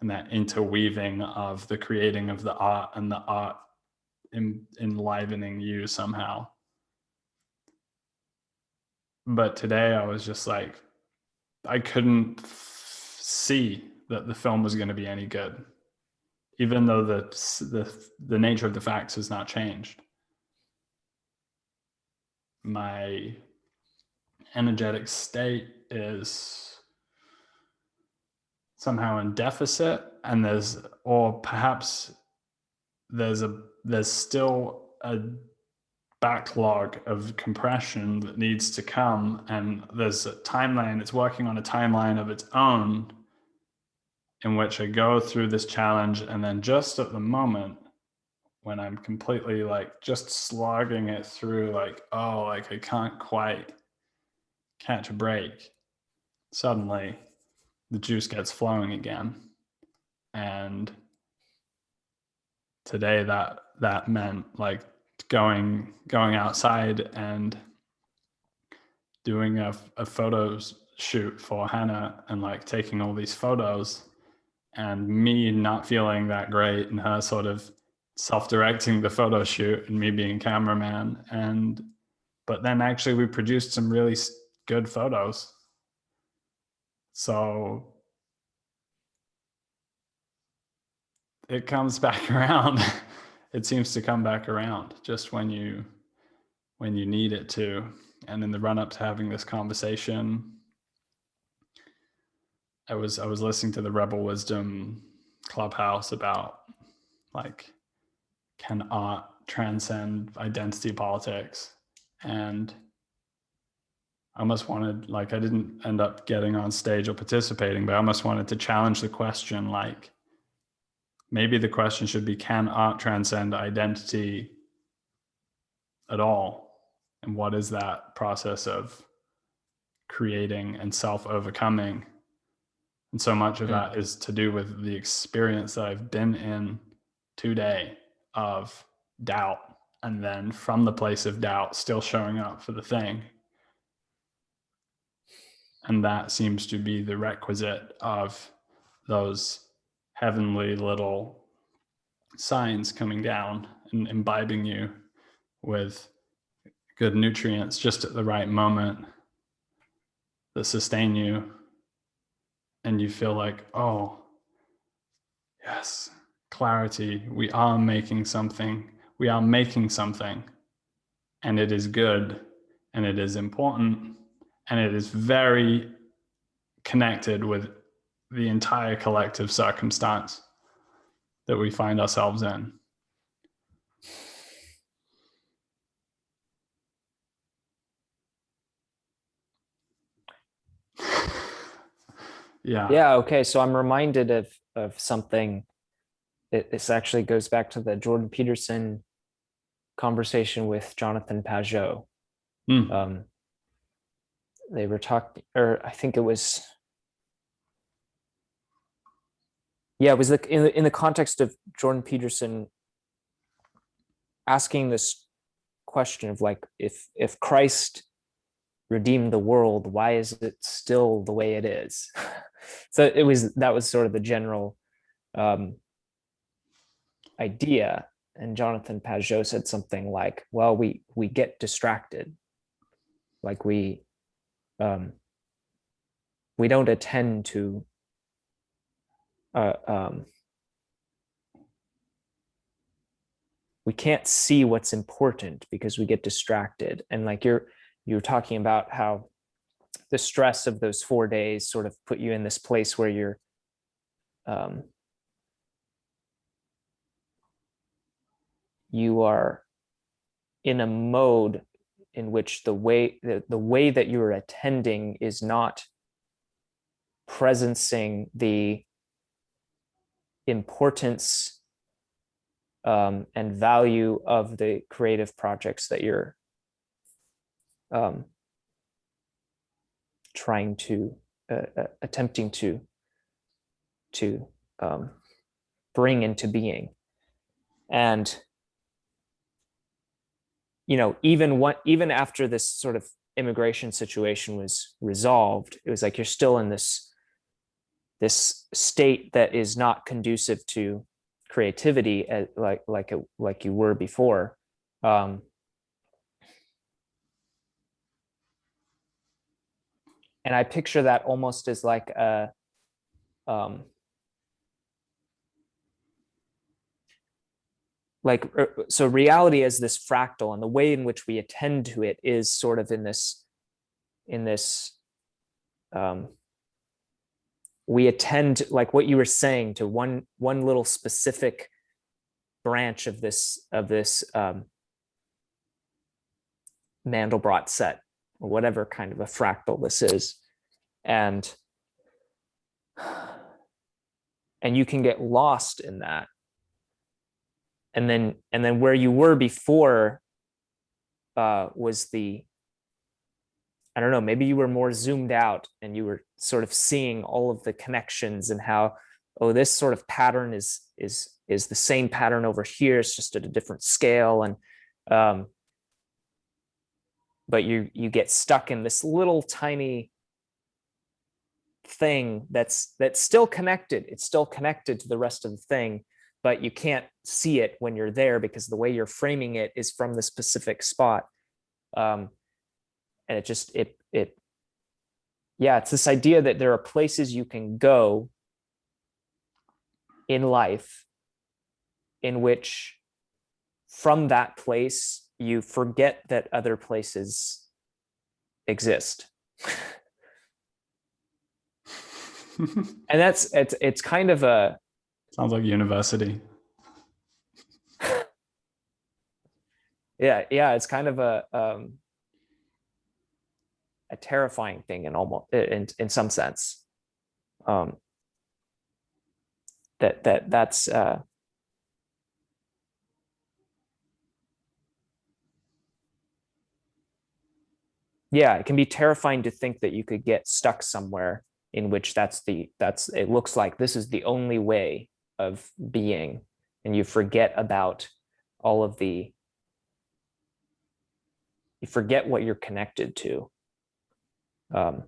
and that interweaving of the creating of the art and the art enlivening you somehow. But today I was just like, I couldn't see that the film was going to be any good, even though the nature of the facts has not changed. My energetic state is somehow in deficit, and perhaps there's still a backlog of compression that needs to come, and there's a timeline. It's working on a timeline of its own in which I go through this challenge, and then just at the moment when I'm completely like just slogging it through, like, oh, like I can't quite catch a break, suddenly the juice gets flowing again. And today that meant like going outside and doing a photo shoot for Hannah and like taking all these photos, and me not feeling that great and her sort of self-directing the photo shoot and me being cameraman. But then actually we produced some really good photos. So it comes back around. It seems to come back around just when you need it to. And in the run up to having this conversation, I was listening to the Rebel Wisdom Clubhouse about like, can art transcend identity politics? And I almost wanted, like, I didn't end up getting on stage or participating, but I almost wanted to challenge the question, like, maybe the question should be, can art transcend identity at all? And what is that process of creating and self-overcoming? And so much of that is to do with the experience that I've been in today of doubt, and then from the place of doubt still showing up for the thing. And that seems to be the requisite of those heavenly little signs coming down and imbibing you with good nutrients just at the right moment that sustain you. And you feel like, oh, yes, clarity. We are making something. We are making something. And it is good. And it is important. And it is very connected with the entire collective circumstance that we find ourselves in. Yeah. Okay. So I'm reminded of something. This actually goes back to the Jordan Peterson conversation with Jonathan Pajot. They were talking, or I think it was, it was in the context of Jordan Peterson asking this question of like, if Christ redeemed the world, why is it still the way it is? So that was sort of the general idea. and Jonathan Pajot said something like, well, we get distracted. Like we don't attend to we can't see what's important because we get distracted. And like you're talking about how the stress of those 4 days sort of put you in this place where you're you are in a mode in which the way that you're attending is not presencing the importance and value of the creative projects that you're trying to attempting to bring into being. And even after this sort of immigration situation was resolved, it was like you're still in this state that is not conducive to creativity, like you were before. And I picture that almost as like a so reality as this fractal, and the way in which we attend to it is sort of in this we attend, like what you were saying, to one little specific branch of this Mandelbrot set, or whatever kind of a fractal this is, and you can get lost in that. And then where you were before was I don't know, maybe you were more zoomed out and you were sort of seeing all of the connections and how, oh, this sort of pattern is the same pattern over here. It's just at a different scale. And but you get stuck in this little tiny thing that's still connected. It's still connected to the rest of the thing, but you can't see it when you're there because the way you're framing it is from the specific spot. And it's this idea that there are places you can go in life in which from that place you forget that other places exist. And it's kind of a, sounds like university. yeah, it's kind of a terrifying thing in some sense. That's yeah, it can be terrifying to think that you could get stuck somewhere in which it looks like this is the only way of being, and you forget about all of you forget what you're connected to. Well,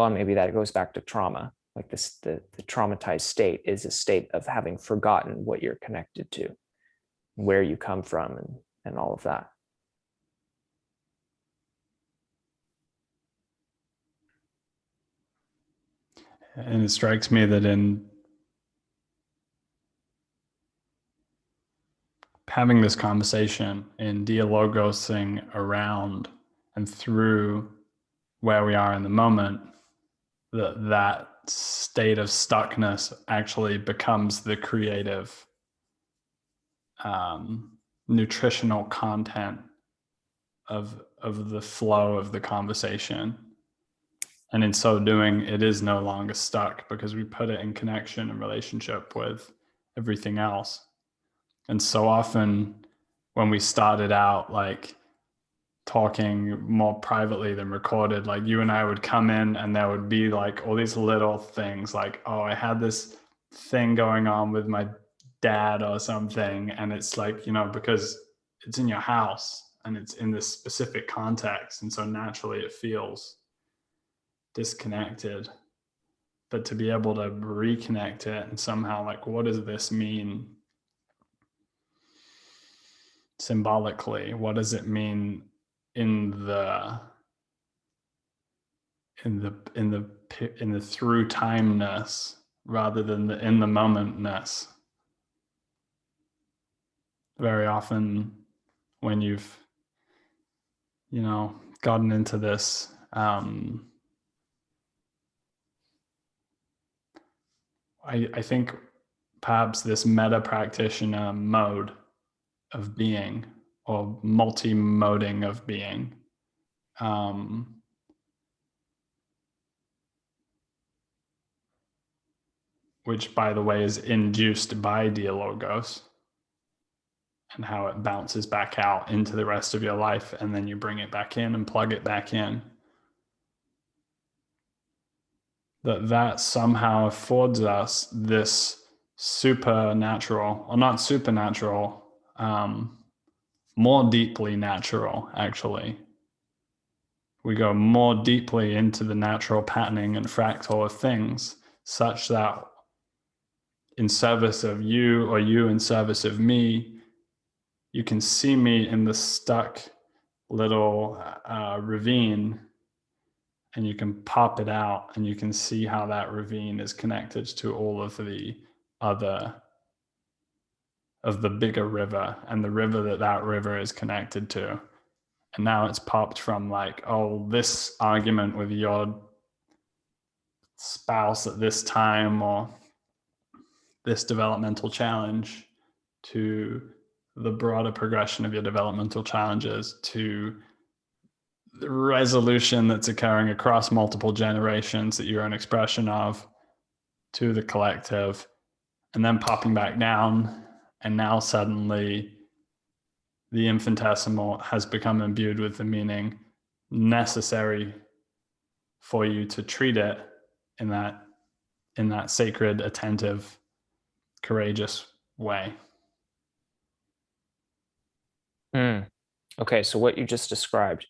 maybe that goes back to trauma. Like the traumatized state is a state of having forgotten what you're connected to, where you come from, and all of that. And it strikes me that in having this conversation, in dialogosing around and through where we are in the moment, that state of stuckness actually becomes the creative nutritional content of the flow of the conversation. And in so doing, it is no longer stuck because we put it in connection and relationship with everything else. And so often when we started out like talking more privately than recorded, like you and I would come in and there would be like all these little things like, oh, I had this thing going on with my dad or something. And it's like, because it's in your house and it's in this specific context. And so naturally it feels disconnected. But to be able to reconnect it and somehow like, what does this mean symbolically? What does it mean in the through timeness rather than the in the momentness? Very often when you've gotten into this I think perhaps this meta practitioner mode of being, or multi-moding of being, which by the way is induced by dialogos, and how it bounces back out into the rest of your life, and then you bring it back in and plug it back in. That somehow affords us this supernatural, or not supernatural, more deeply natural, actually. We go more deeply into the natural patterning and fractal of things, such that in service of you, or you in service of me, you can see me in the stuck little ravine, and you can pop it out, and you can see how that ravine is connected to all of the other, of the bigger river, and the river that river is connected to. And now it's popped from like, oh, this argument with your spouse at this time, or this developmental challenge, to the broader progression of your developmental challenges, to the resolution that's occurring across multiple generations that you're an expression of, to the collective, and then popping back down. And now suddenly the infinitesimal has become imbued with the meaning necessary for you to treat it in that sacred, attentive, courageous way. Okay, so what you just described,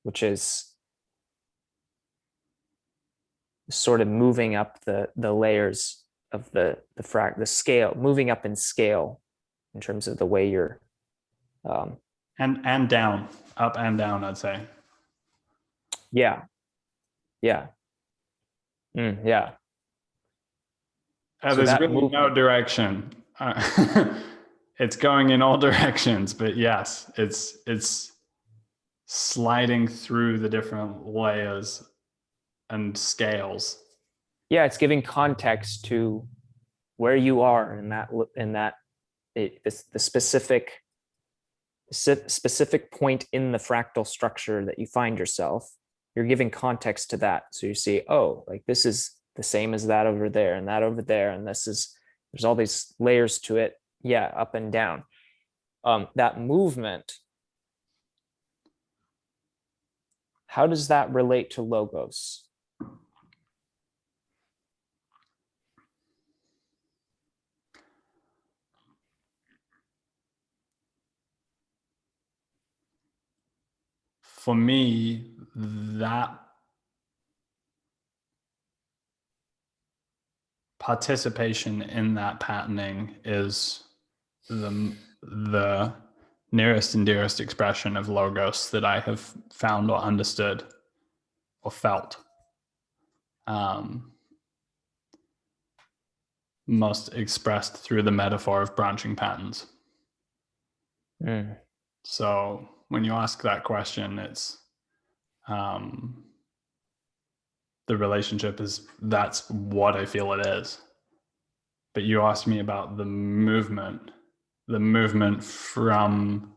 which is sort of moving up the layers of the scale, moving up in scale in terms of the way you're and down, up and down, I'd say. Yeah. Yeah. Yeah. So there's really no direction. It's going in all directions, but yes, it's sliding through the different layers and scales. Yeah, it's giving context to where you are in the specific point in the fractal structure that you find yourself. You're giving context to that, so you see, oh, like this is the same as that over there, and that over there, and there's all these layers to it. Yeah, up and down. That movement, how does that relate to logos? For me, that participation in that patterning is the nearest and dearest expression of logos that I have found or understood or felt. Most expressed through the metaphor of branching patterns. So when you ask that question, it's the relationship is, that's what I feel it is. But you asked me about the movement from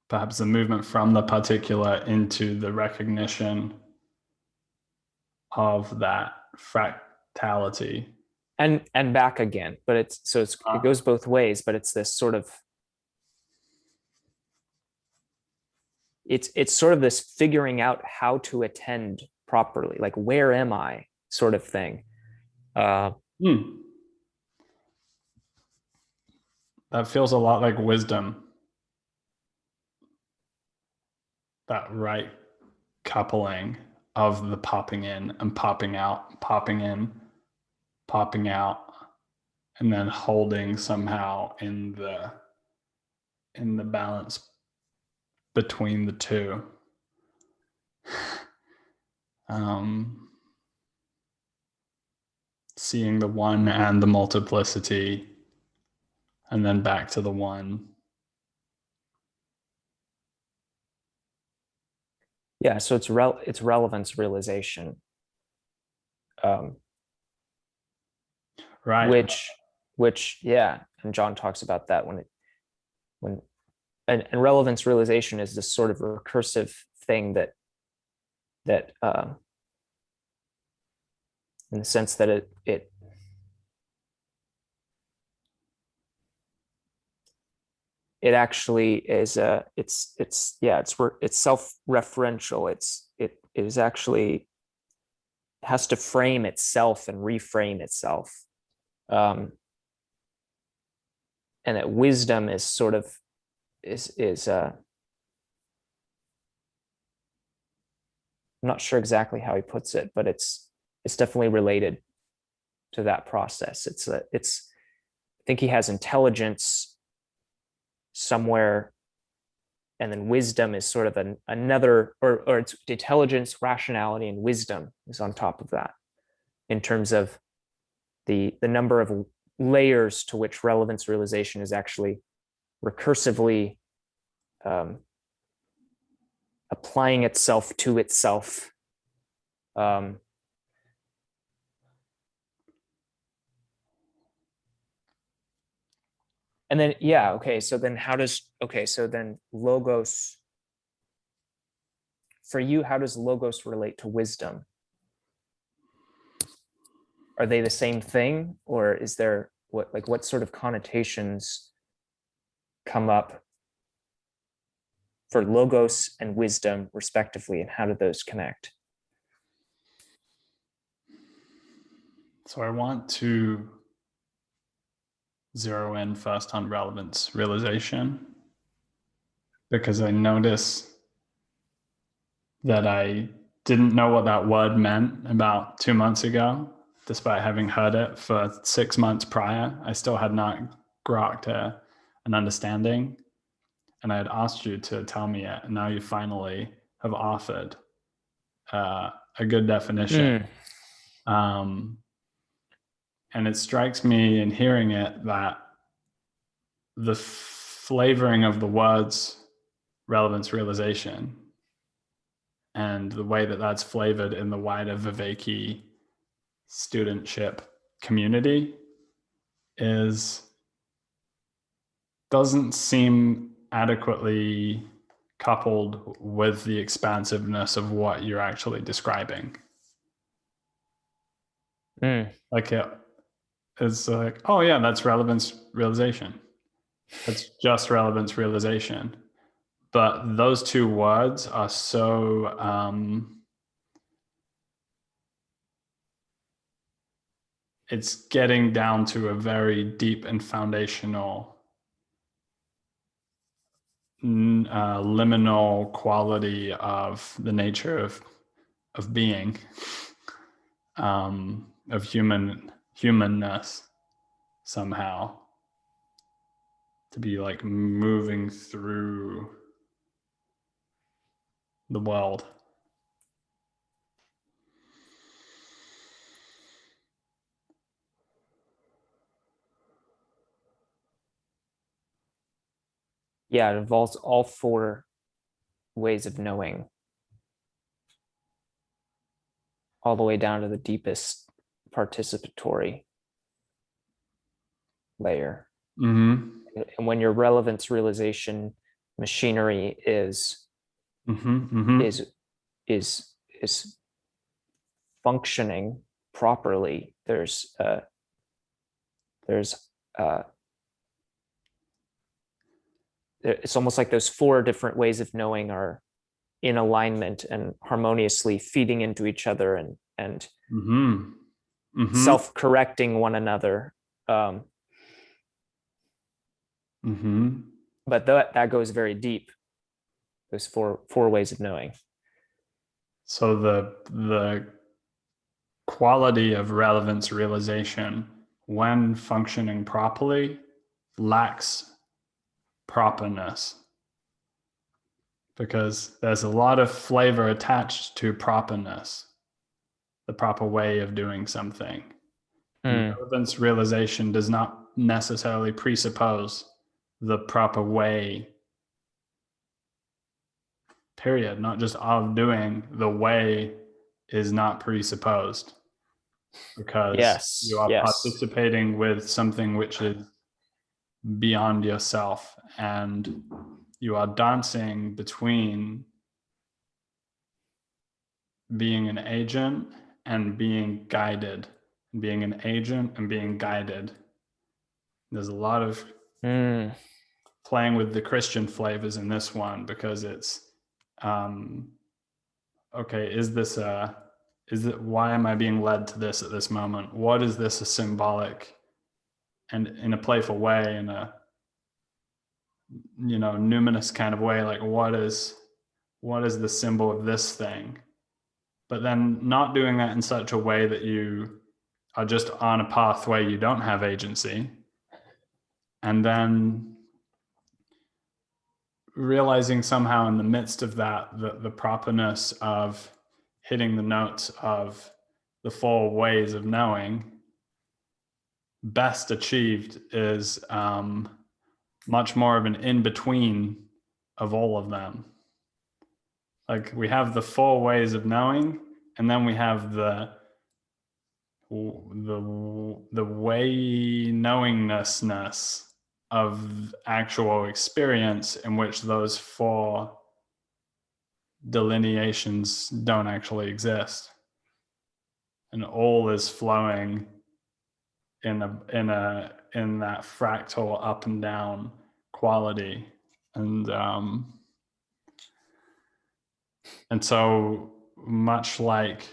perhaps the movement from the particular into the recognition of that fractality, and back again. But it goes both ways, but it's this sort of, it's sort of this figuring out how to attend properly, like where am I sort of thing. That feels a lot like wisdom. That right coupling of the popping in and popping out, popping in, popping out, and then holding somehow in the balance between the two. Seeing the one and the multiplicity, and then back to the one. Yeah, so it's relevance realization, Right. which yeah, and John talks about that when and relevance realization is this sort of recursive thing that in the sense that it actually is it's self-referential. It is actually has to frame itself and reframe itself, and that wisdom is sort of is I'm not sure exactly how he puts it, but it's definitely related to that process. I think he has intelligence somewhere, and then wisdom is sort of another, or it's intelligence, rationality, and wisdom is on top of that in terms of the number of layers to which relevance realization is actually recursively applying itself to itself. And then, yeah, okay, so then so then logos, for you, how does logos relate to wisdom? Are they the same thing, or is there what sort of connotations come up for logos and wisdom respectively, and how do those connect? So I want to zero in first on relevance realization, because I notice that I didn't know what that word meant about 2 months ago, despite having heard it for 6 months prior. I still had not grokked an understanding, and I had asked you to tell me it, and now you finally have offered a good definition. And it strikes me in hearing it that the flavoring of the words relevance realization and the way that that's flavored in the wider Vervaeke studentship community doesn't seem adequately coupled with the expansiveness of what you're actually describing. Like it's like, oh yeah, that's relevance realization. That's just relevance realization. But those two words are so it's getting down to a very deep and foundational liminal quality of the nature of being, of humanness somehow, to be like moving through the world. Yeah, it involves all four ways of knowing, all the way down to the deepest participatory layer. Mm-hmm. And when your relevance realization machinery is is functioning properly, there's it's almost like those four different ways of knowing are in alignment and harmoniously feeding into each other and self-correcting one another. But that goes very deep, those four ways of knowing. So the quality of relevance realization when functioning properly, lacks properness, because there's a lot of flavor attached to properness, the proper way of doing something. And relevance realization does not necessarily presuppose the proper way, period. Not just of doing, the way is not presupposed, because you are participating with something which is beyond yourself, and you are dancing between being an agent and being guided, being an agent and being guided. There's a lot of playing with the Christian flavors in this one, because it's okay, why am I being led to this at this moment? What is this a symbolic, and in a playful way, in a numinous kind of way, like what is the symbol of this thing? But then not doing that in such a way that you are just on a pathway you don't have agency, and then realizing somehow in the midst of that the properness of hitting the notes of the four ways of knowing best achieved is much more of an in-between of all of them. Like we have the four ways of knowing, and then we have the way knowingnessness of actual experience, in which those four delineations don't actually exist, and all is flowing in that fractal up and down quality. And so much like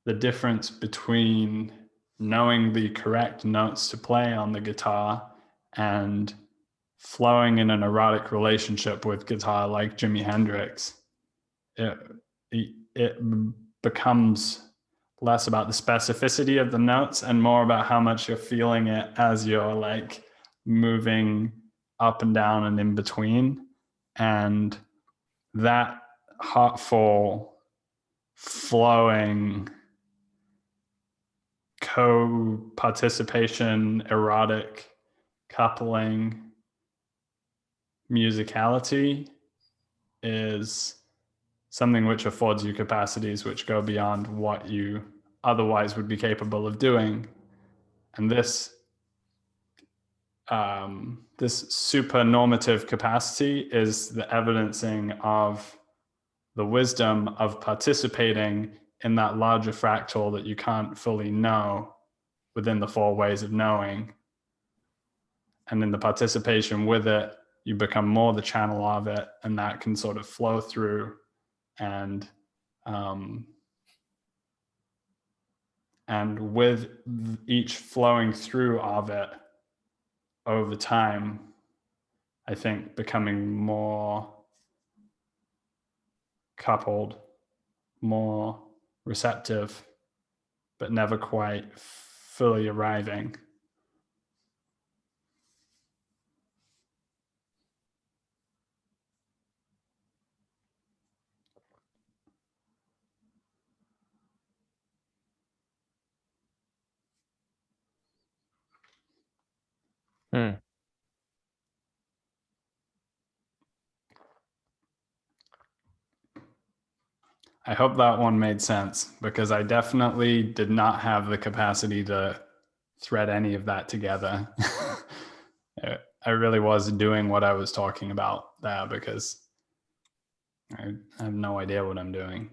the difference between knowing the correct notes to play on the guitar and flowing in an erotic relationship with guitar like Jimi Hendrix, it becomes less about the specificity of the notes and more about how much you're feeling it as you're like moving up and down and in between. And that heartful, flowing, co-participation, erotic coupling musicality is something which affords you capacities which go beyond what you otherwise would be capable of doing. And this supernormative capacity is the evidencing of the wisdom of participating in that larger fractal that you can't fully know within the four ways of knowing. And in the participation with it, you become more the channel of it, and that can sort of flow through, and with each flowing through of it over time, I think becoming more coupled, more receptive, but never quite fully arriving. I hope that one made sense, because I definitely did not have the capacity to thread any of that together. I really was doing what I was talking about there, because I have no idea what I'm doing.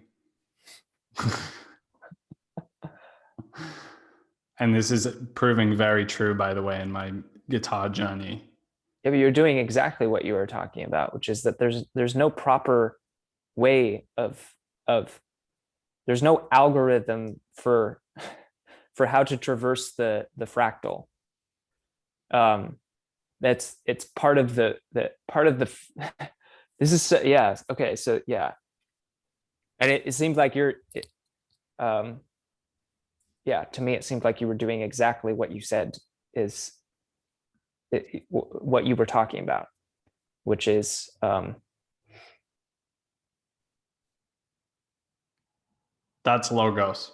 And this is proving very true, by the way, in my guitar journey. Yeah, but you're doing exactly what you were talking about, which is that there's no proper way of there's no algorithm for how to traverse the fractal. It's part of the this is yeah, okay, so yeah. And it seems like you're yeah, to me, it seemed like you were doing exactly what you said is what you were talking about, which is that's logos.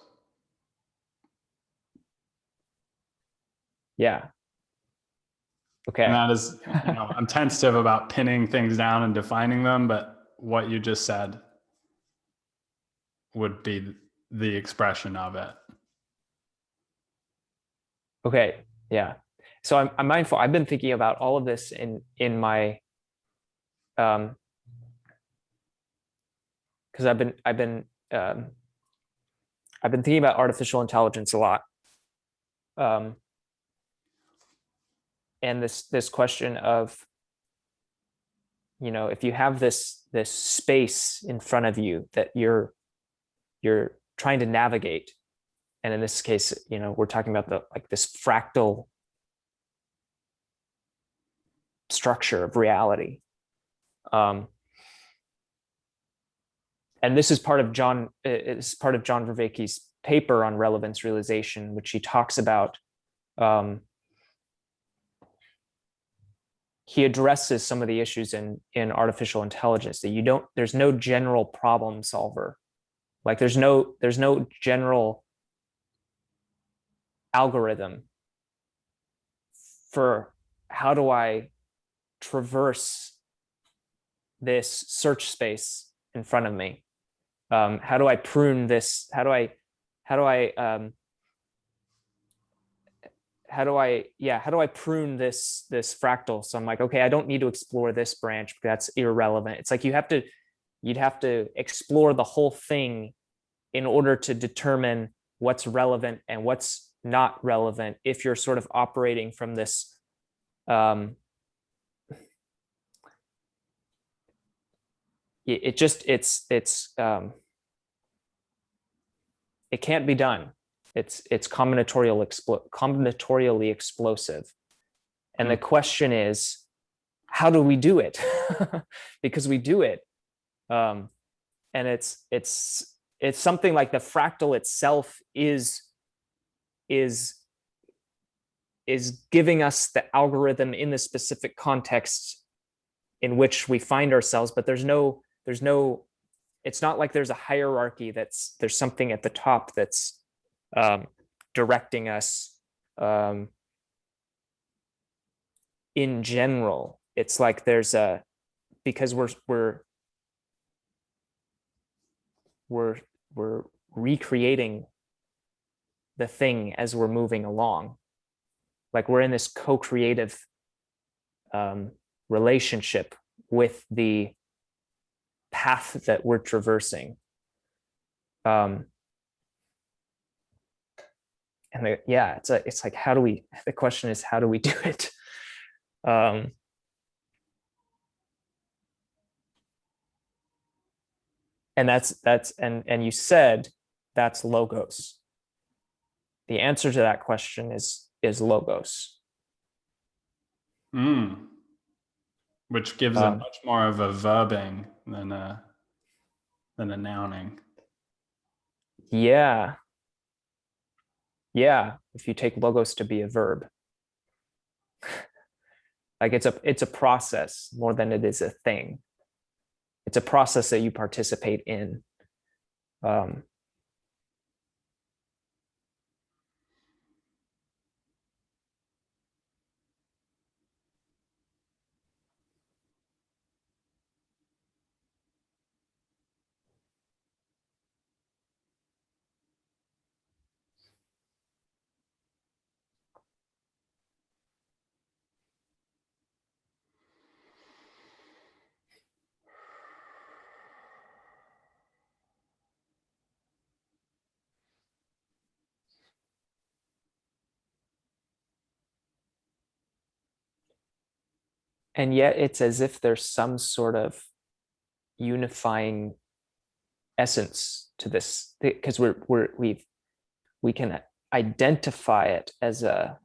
yeah. Okay. And that is, I'm tentative about pinning things down and defining them, but what you just said would be the expression of it. Okay. Yeah. So I'm mindful. I've been thinking about all of this in my because I've been thinking about artificial intelligence a lot. And this question of, if you have this space in front of you that you're trying to navigate, and in this case, we're talking about this fractal structure of reality. And this is part of John Vervaeke's paper on relevance realization, which he talks about. He addresses some of the issues in artificial intelligence that there's no general problem solver. Like there's no general algorithm for how do I traverse this search space in front of me. How do I prune this? How do I prune this fractal? So I'm like, okay, I don't need to explore this branch because that's irrelevant. It's like you'd have to explore the whole thing in order to determine what's relevant and what's not relevant if you're sort of operating from this it can't be done. It's combinatorially explosive. And the question is, how do we do it? Because we do it. And it's something like the fractal itself is giving us the algorithm in the specific context in which we find ourselves, but there's no, it's not like there's a hierarchy there's something at the top that's directing us in general. It's like there's because we're recreating the thing as we're moving along. Like we're in this co-creative relationship with the path that we're traversing. And it's like, the question is, how do we do it? And and you said that's logos. The answer to that question is logos. Which gives it much more of a verbing than a nouning. Yeah. If you take logos to be a verb. Like it's a process more than it is a thing. It's a process that you participate in. And yet it's as if there's some sort of unifying essence to this, because we can identify it as a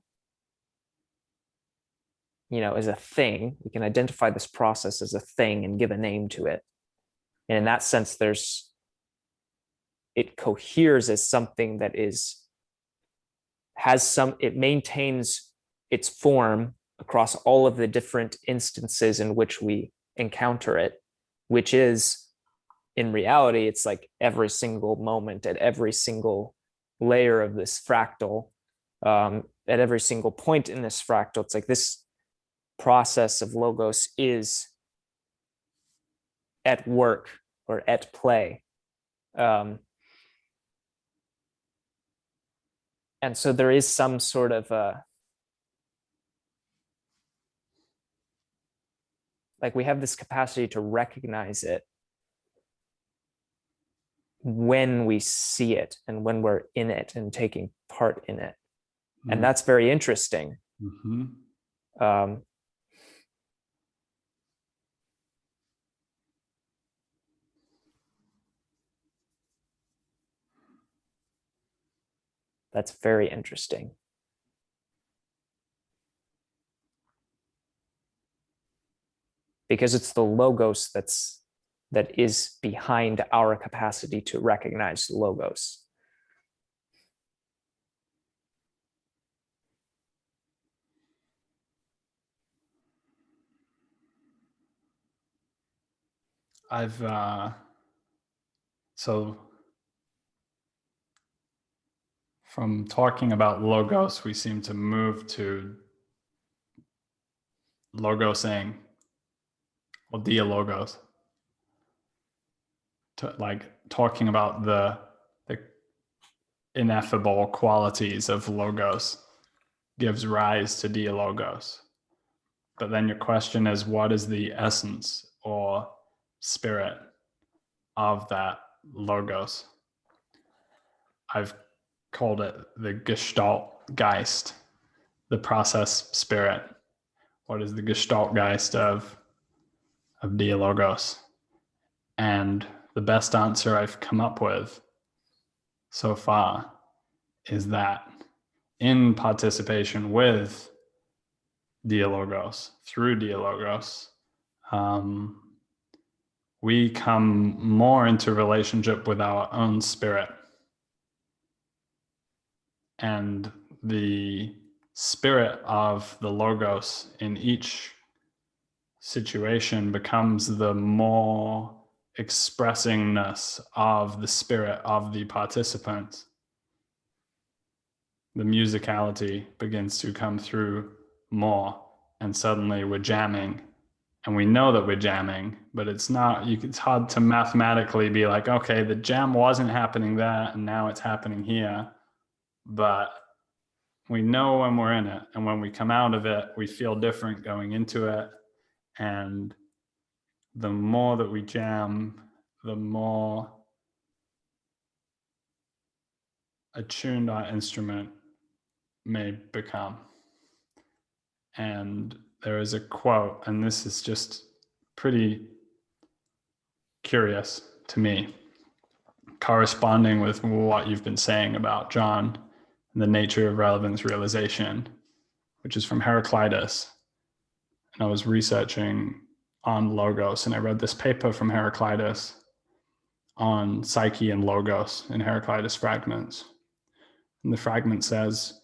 thing. We can identify this process as a thing and give a name to it. And in that sense, it coheres as something that is it maintains its form across all of the different instances in which we encounter it, which is, in reality, it's like every single moment at every single layer of this fractal, at every single point in this fractal. It's like this process of logos is at work or at play. And so there is some sort of like we have this capacity to recognize it when we see it and when we're in it and taking part in it. And that's very interesting. That's very interesting. Because it's the logos that is behind our capacity to recognize logos. So from talking about logos, we seem to move to logosing or dialogos, to like talking about the ineffable qualities of logos gives rise to dialogos. But then your question is, what is the essence or spirit of that logos? I've called it the Gestaltgeist, the process spirit. What is the Gestaltgeist of dialogos? And the best answer I've come up with so far is that in participation with dialogos, through dialogos, we come more into relationship with our own spirit. And the spirit of the logos in each situation becomes the more expressingness of the spirit of the participant. The musicality begins to come through more, and suddenly we're jamming. And we know that we're jamming, but it's hard to mathematically be like, okay, the jam wasn't happening there, and now it's happening here. But we know when we're in it, and when we come out of it, we feel different going into it. And the more that we jam, the more attuned our instrument may become. And there is a quote, and this is just pretty curious to me, corresponding with what you've been saying about John and the nature of relevance realization, which is from Heraclitus. And I was researching on logos, and I read this paper from Heraclitus on psyche and logos in Heraclitus fragments. And the fragment says,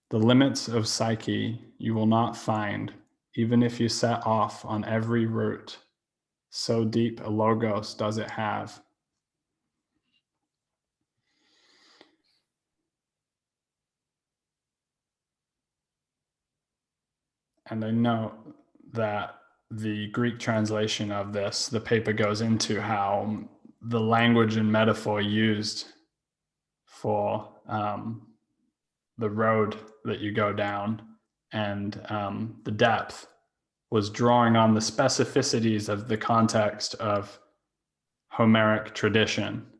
"The limits of psyche you will not find, even if you set off on every route. So deep a logos does it have." And I know that the Greek translation of this, the paper goes into how the language and metaphor used for the road that you go down and the depth was drawing on the specificities of the context of Homeric tradition.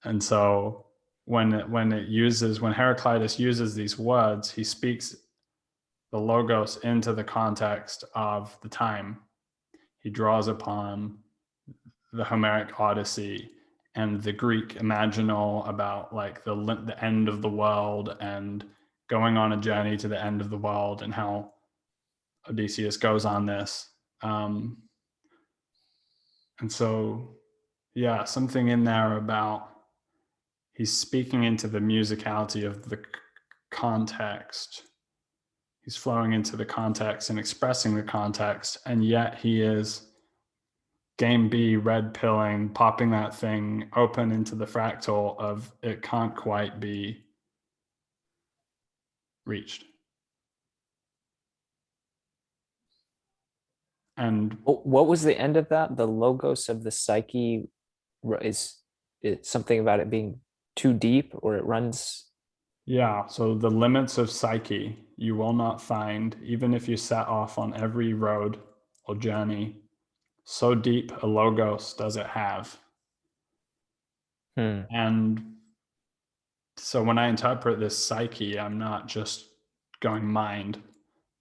And so when Heraclitus uses these words, he speaks the logos into the context of the time. He draws upon the Homeric Odyssey and the Greek imaginal about like the end of the world and going on a journey to the end of the world and how Odysseus goes on this. And so, yeah, something in there about he's speaking into the musicality of context. He's flowing into the context and expressing the context, and yet he is game B, red pilling, popping that thing open into the fractal of it can't quite be reached. And What was the end of that? The logos of the psyche is it something about it being too deep, or it runs? yeah, so the limits of psyche you will not find, even if you set off on every road or journey. So deep a logos does it have. And so when I interpret this psyche, I'm not just going mind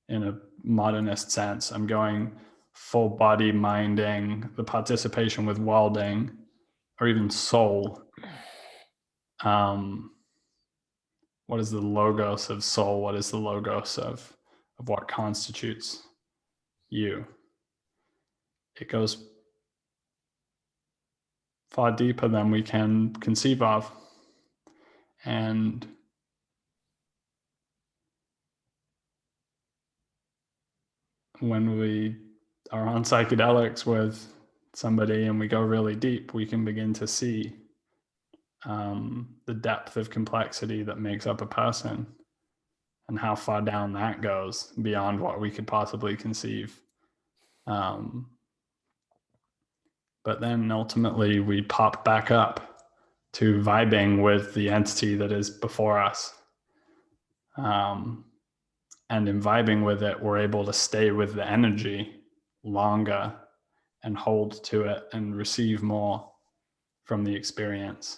in a modernist sense. I'm going full body minding, the participation with worlding, or even soul. What is the logos of soul? What is the logos of what constitutes you? It goes far deeper than we can conceive of. And when we are on psychedelics with somebody and we go really deep, we can begin to see the depth of complexity that makes up a person and how far down that goes beyond what we could possibly conceive. But then ultimately we pop back up to vibing with the entity that is before us. And in vibing with it, we're able to stay with the energy longer and hold to it and receive more from the experience.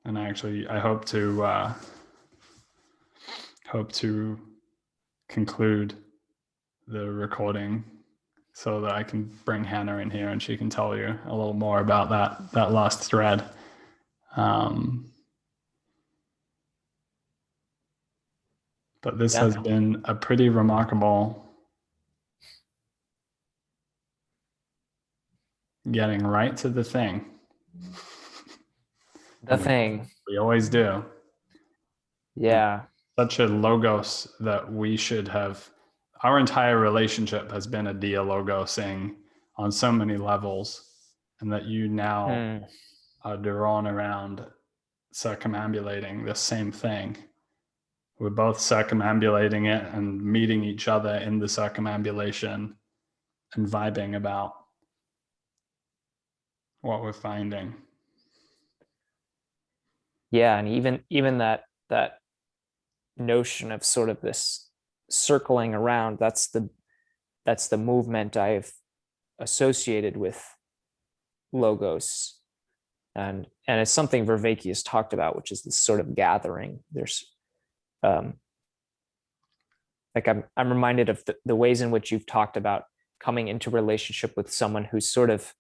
And actually, I hope to conclude the recording so that I can bring Hannah in here and she can tell you a little more about that last thread. But this has been a pretty remarkable getting right to the thing. The thing. We always do. Yeah. Such a logos that we should have. Our entire relationship has been a dialogosing on so many levels, and that you now are drawn around circumambulating the same thing. We're both circumambulating it and meeting each other in the circumambulation and vibing about what we're finding. Yeah, and even that notion of sort of this circling around, that's the movement I've associated with logos, and it's something Vervaeke has talked about, which is this sort of gathering. There's like I'm reminded of the ways in which you've talked about coming into relationship with someone who's sort of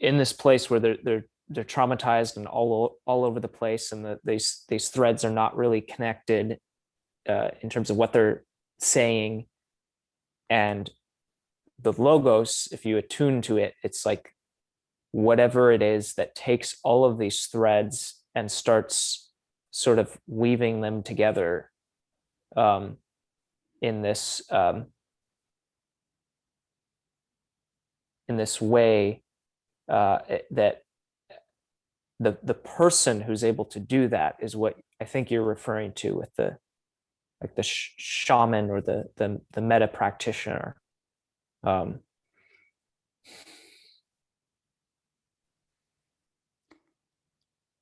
in this place where they're traumatized and all over the place, and these threads are not really connected in terms of what they're saying. And the logos, if you attune to it, it's like whatever it is that takes all of these threads and starts sort of weaving them together in this way that the person who's able to do that is what I think you're referring to with the shaman or the meta practitioner.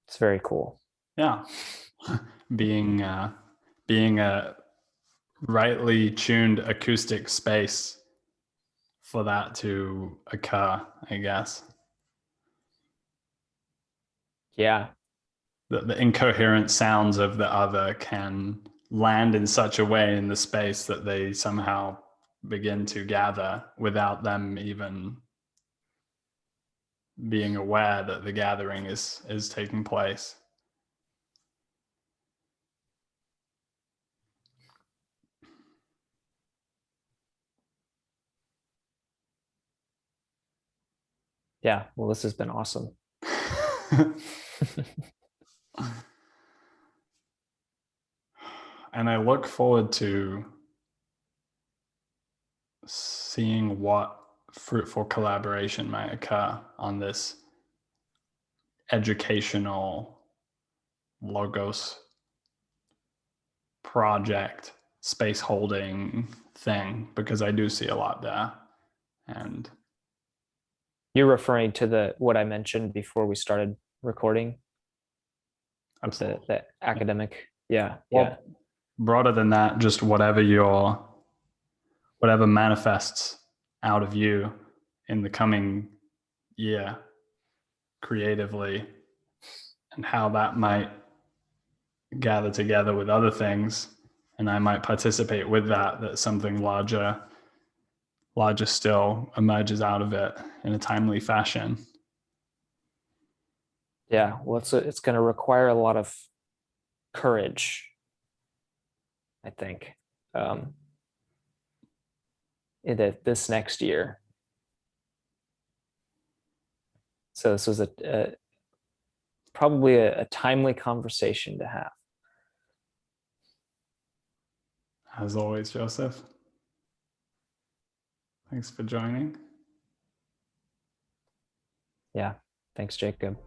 It's very cool. Yeah. being a rightly tuned acoustic space for that to occur, I guess. Yeah. The incoherent sounds of the other can land in such a way in the space that they somehow begin to gather without them even being aware that the gathering is taking place. Yeah, well, this has been awesome. And I look forward to seeing what fruitful collaboration might occur on this educational logos project space holding thing, because I do see a lot there. And You're referring to what I mentioned before we started recording with absolutely. the academic. Yeah, Well, yeah. broader than that, just whatever manifests out of you in the coming year creatively, and how that might gather together with other things, and I might participate with that something larger still emerges out of it in a timely fashion. Yeah, well, it's going to require a lot of courage, I think, in this next year. So this was probably a timely conversation to have. As always, Joseph, thanks for joining. Yeah, thanks, Jacob.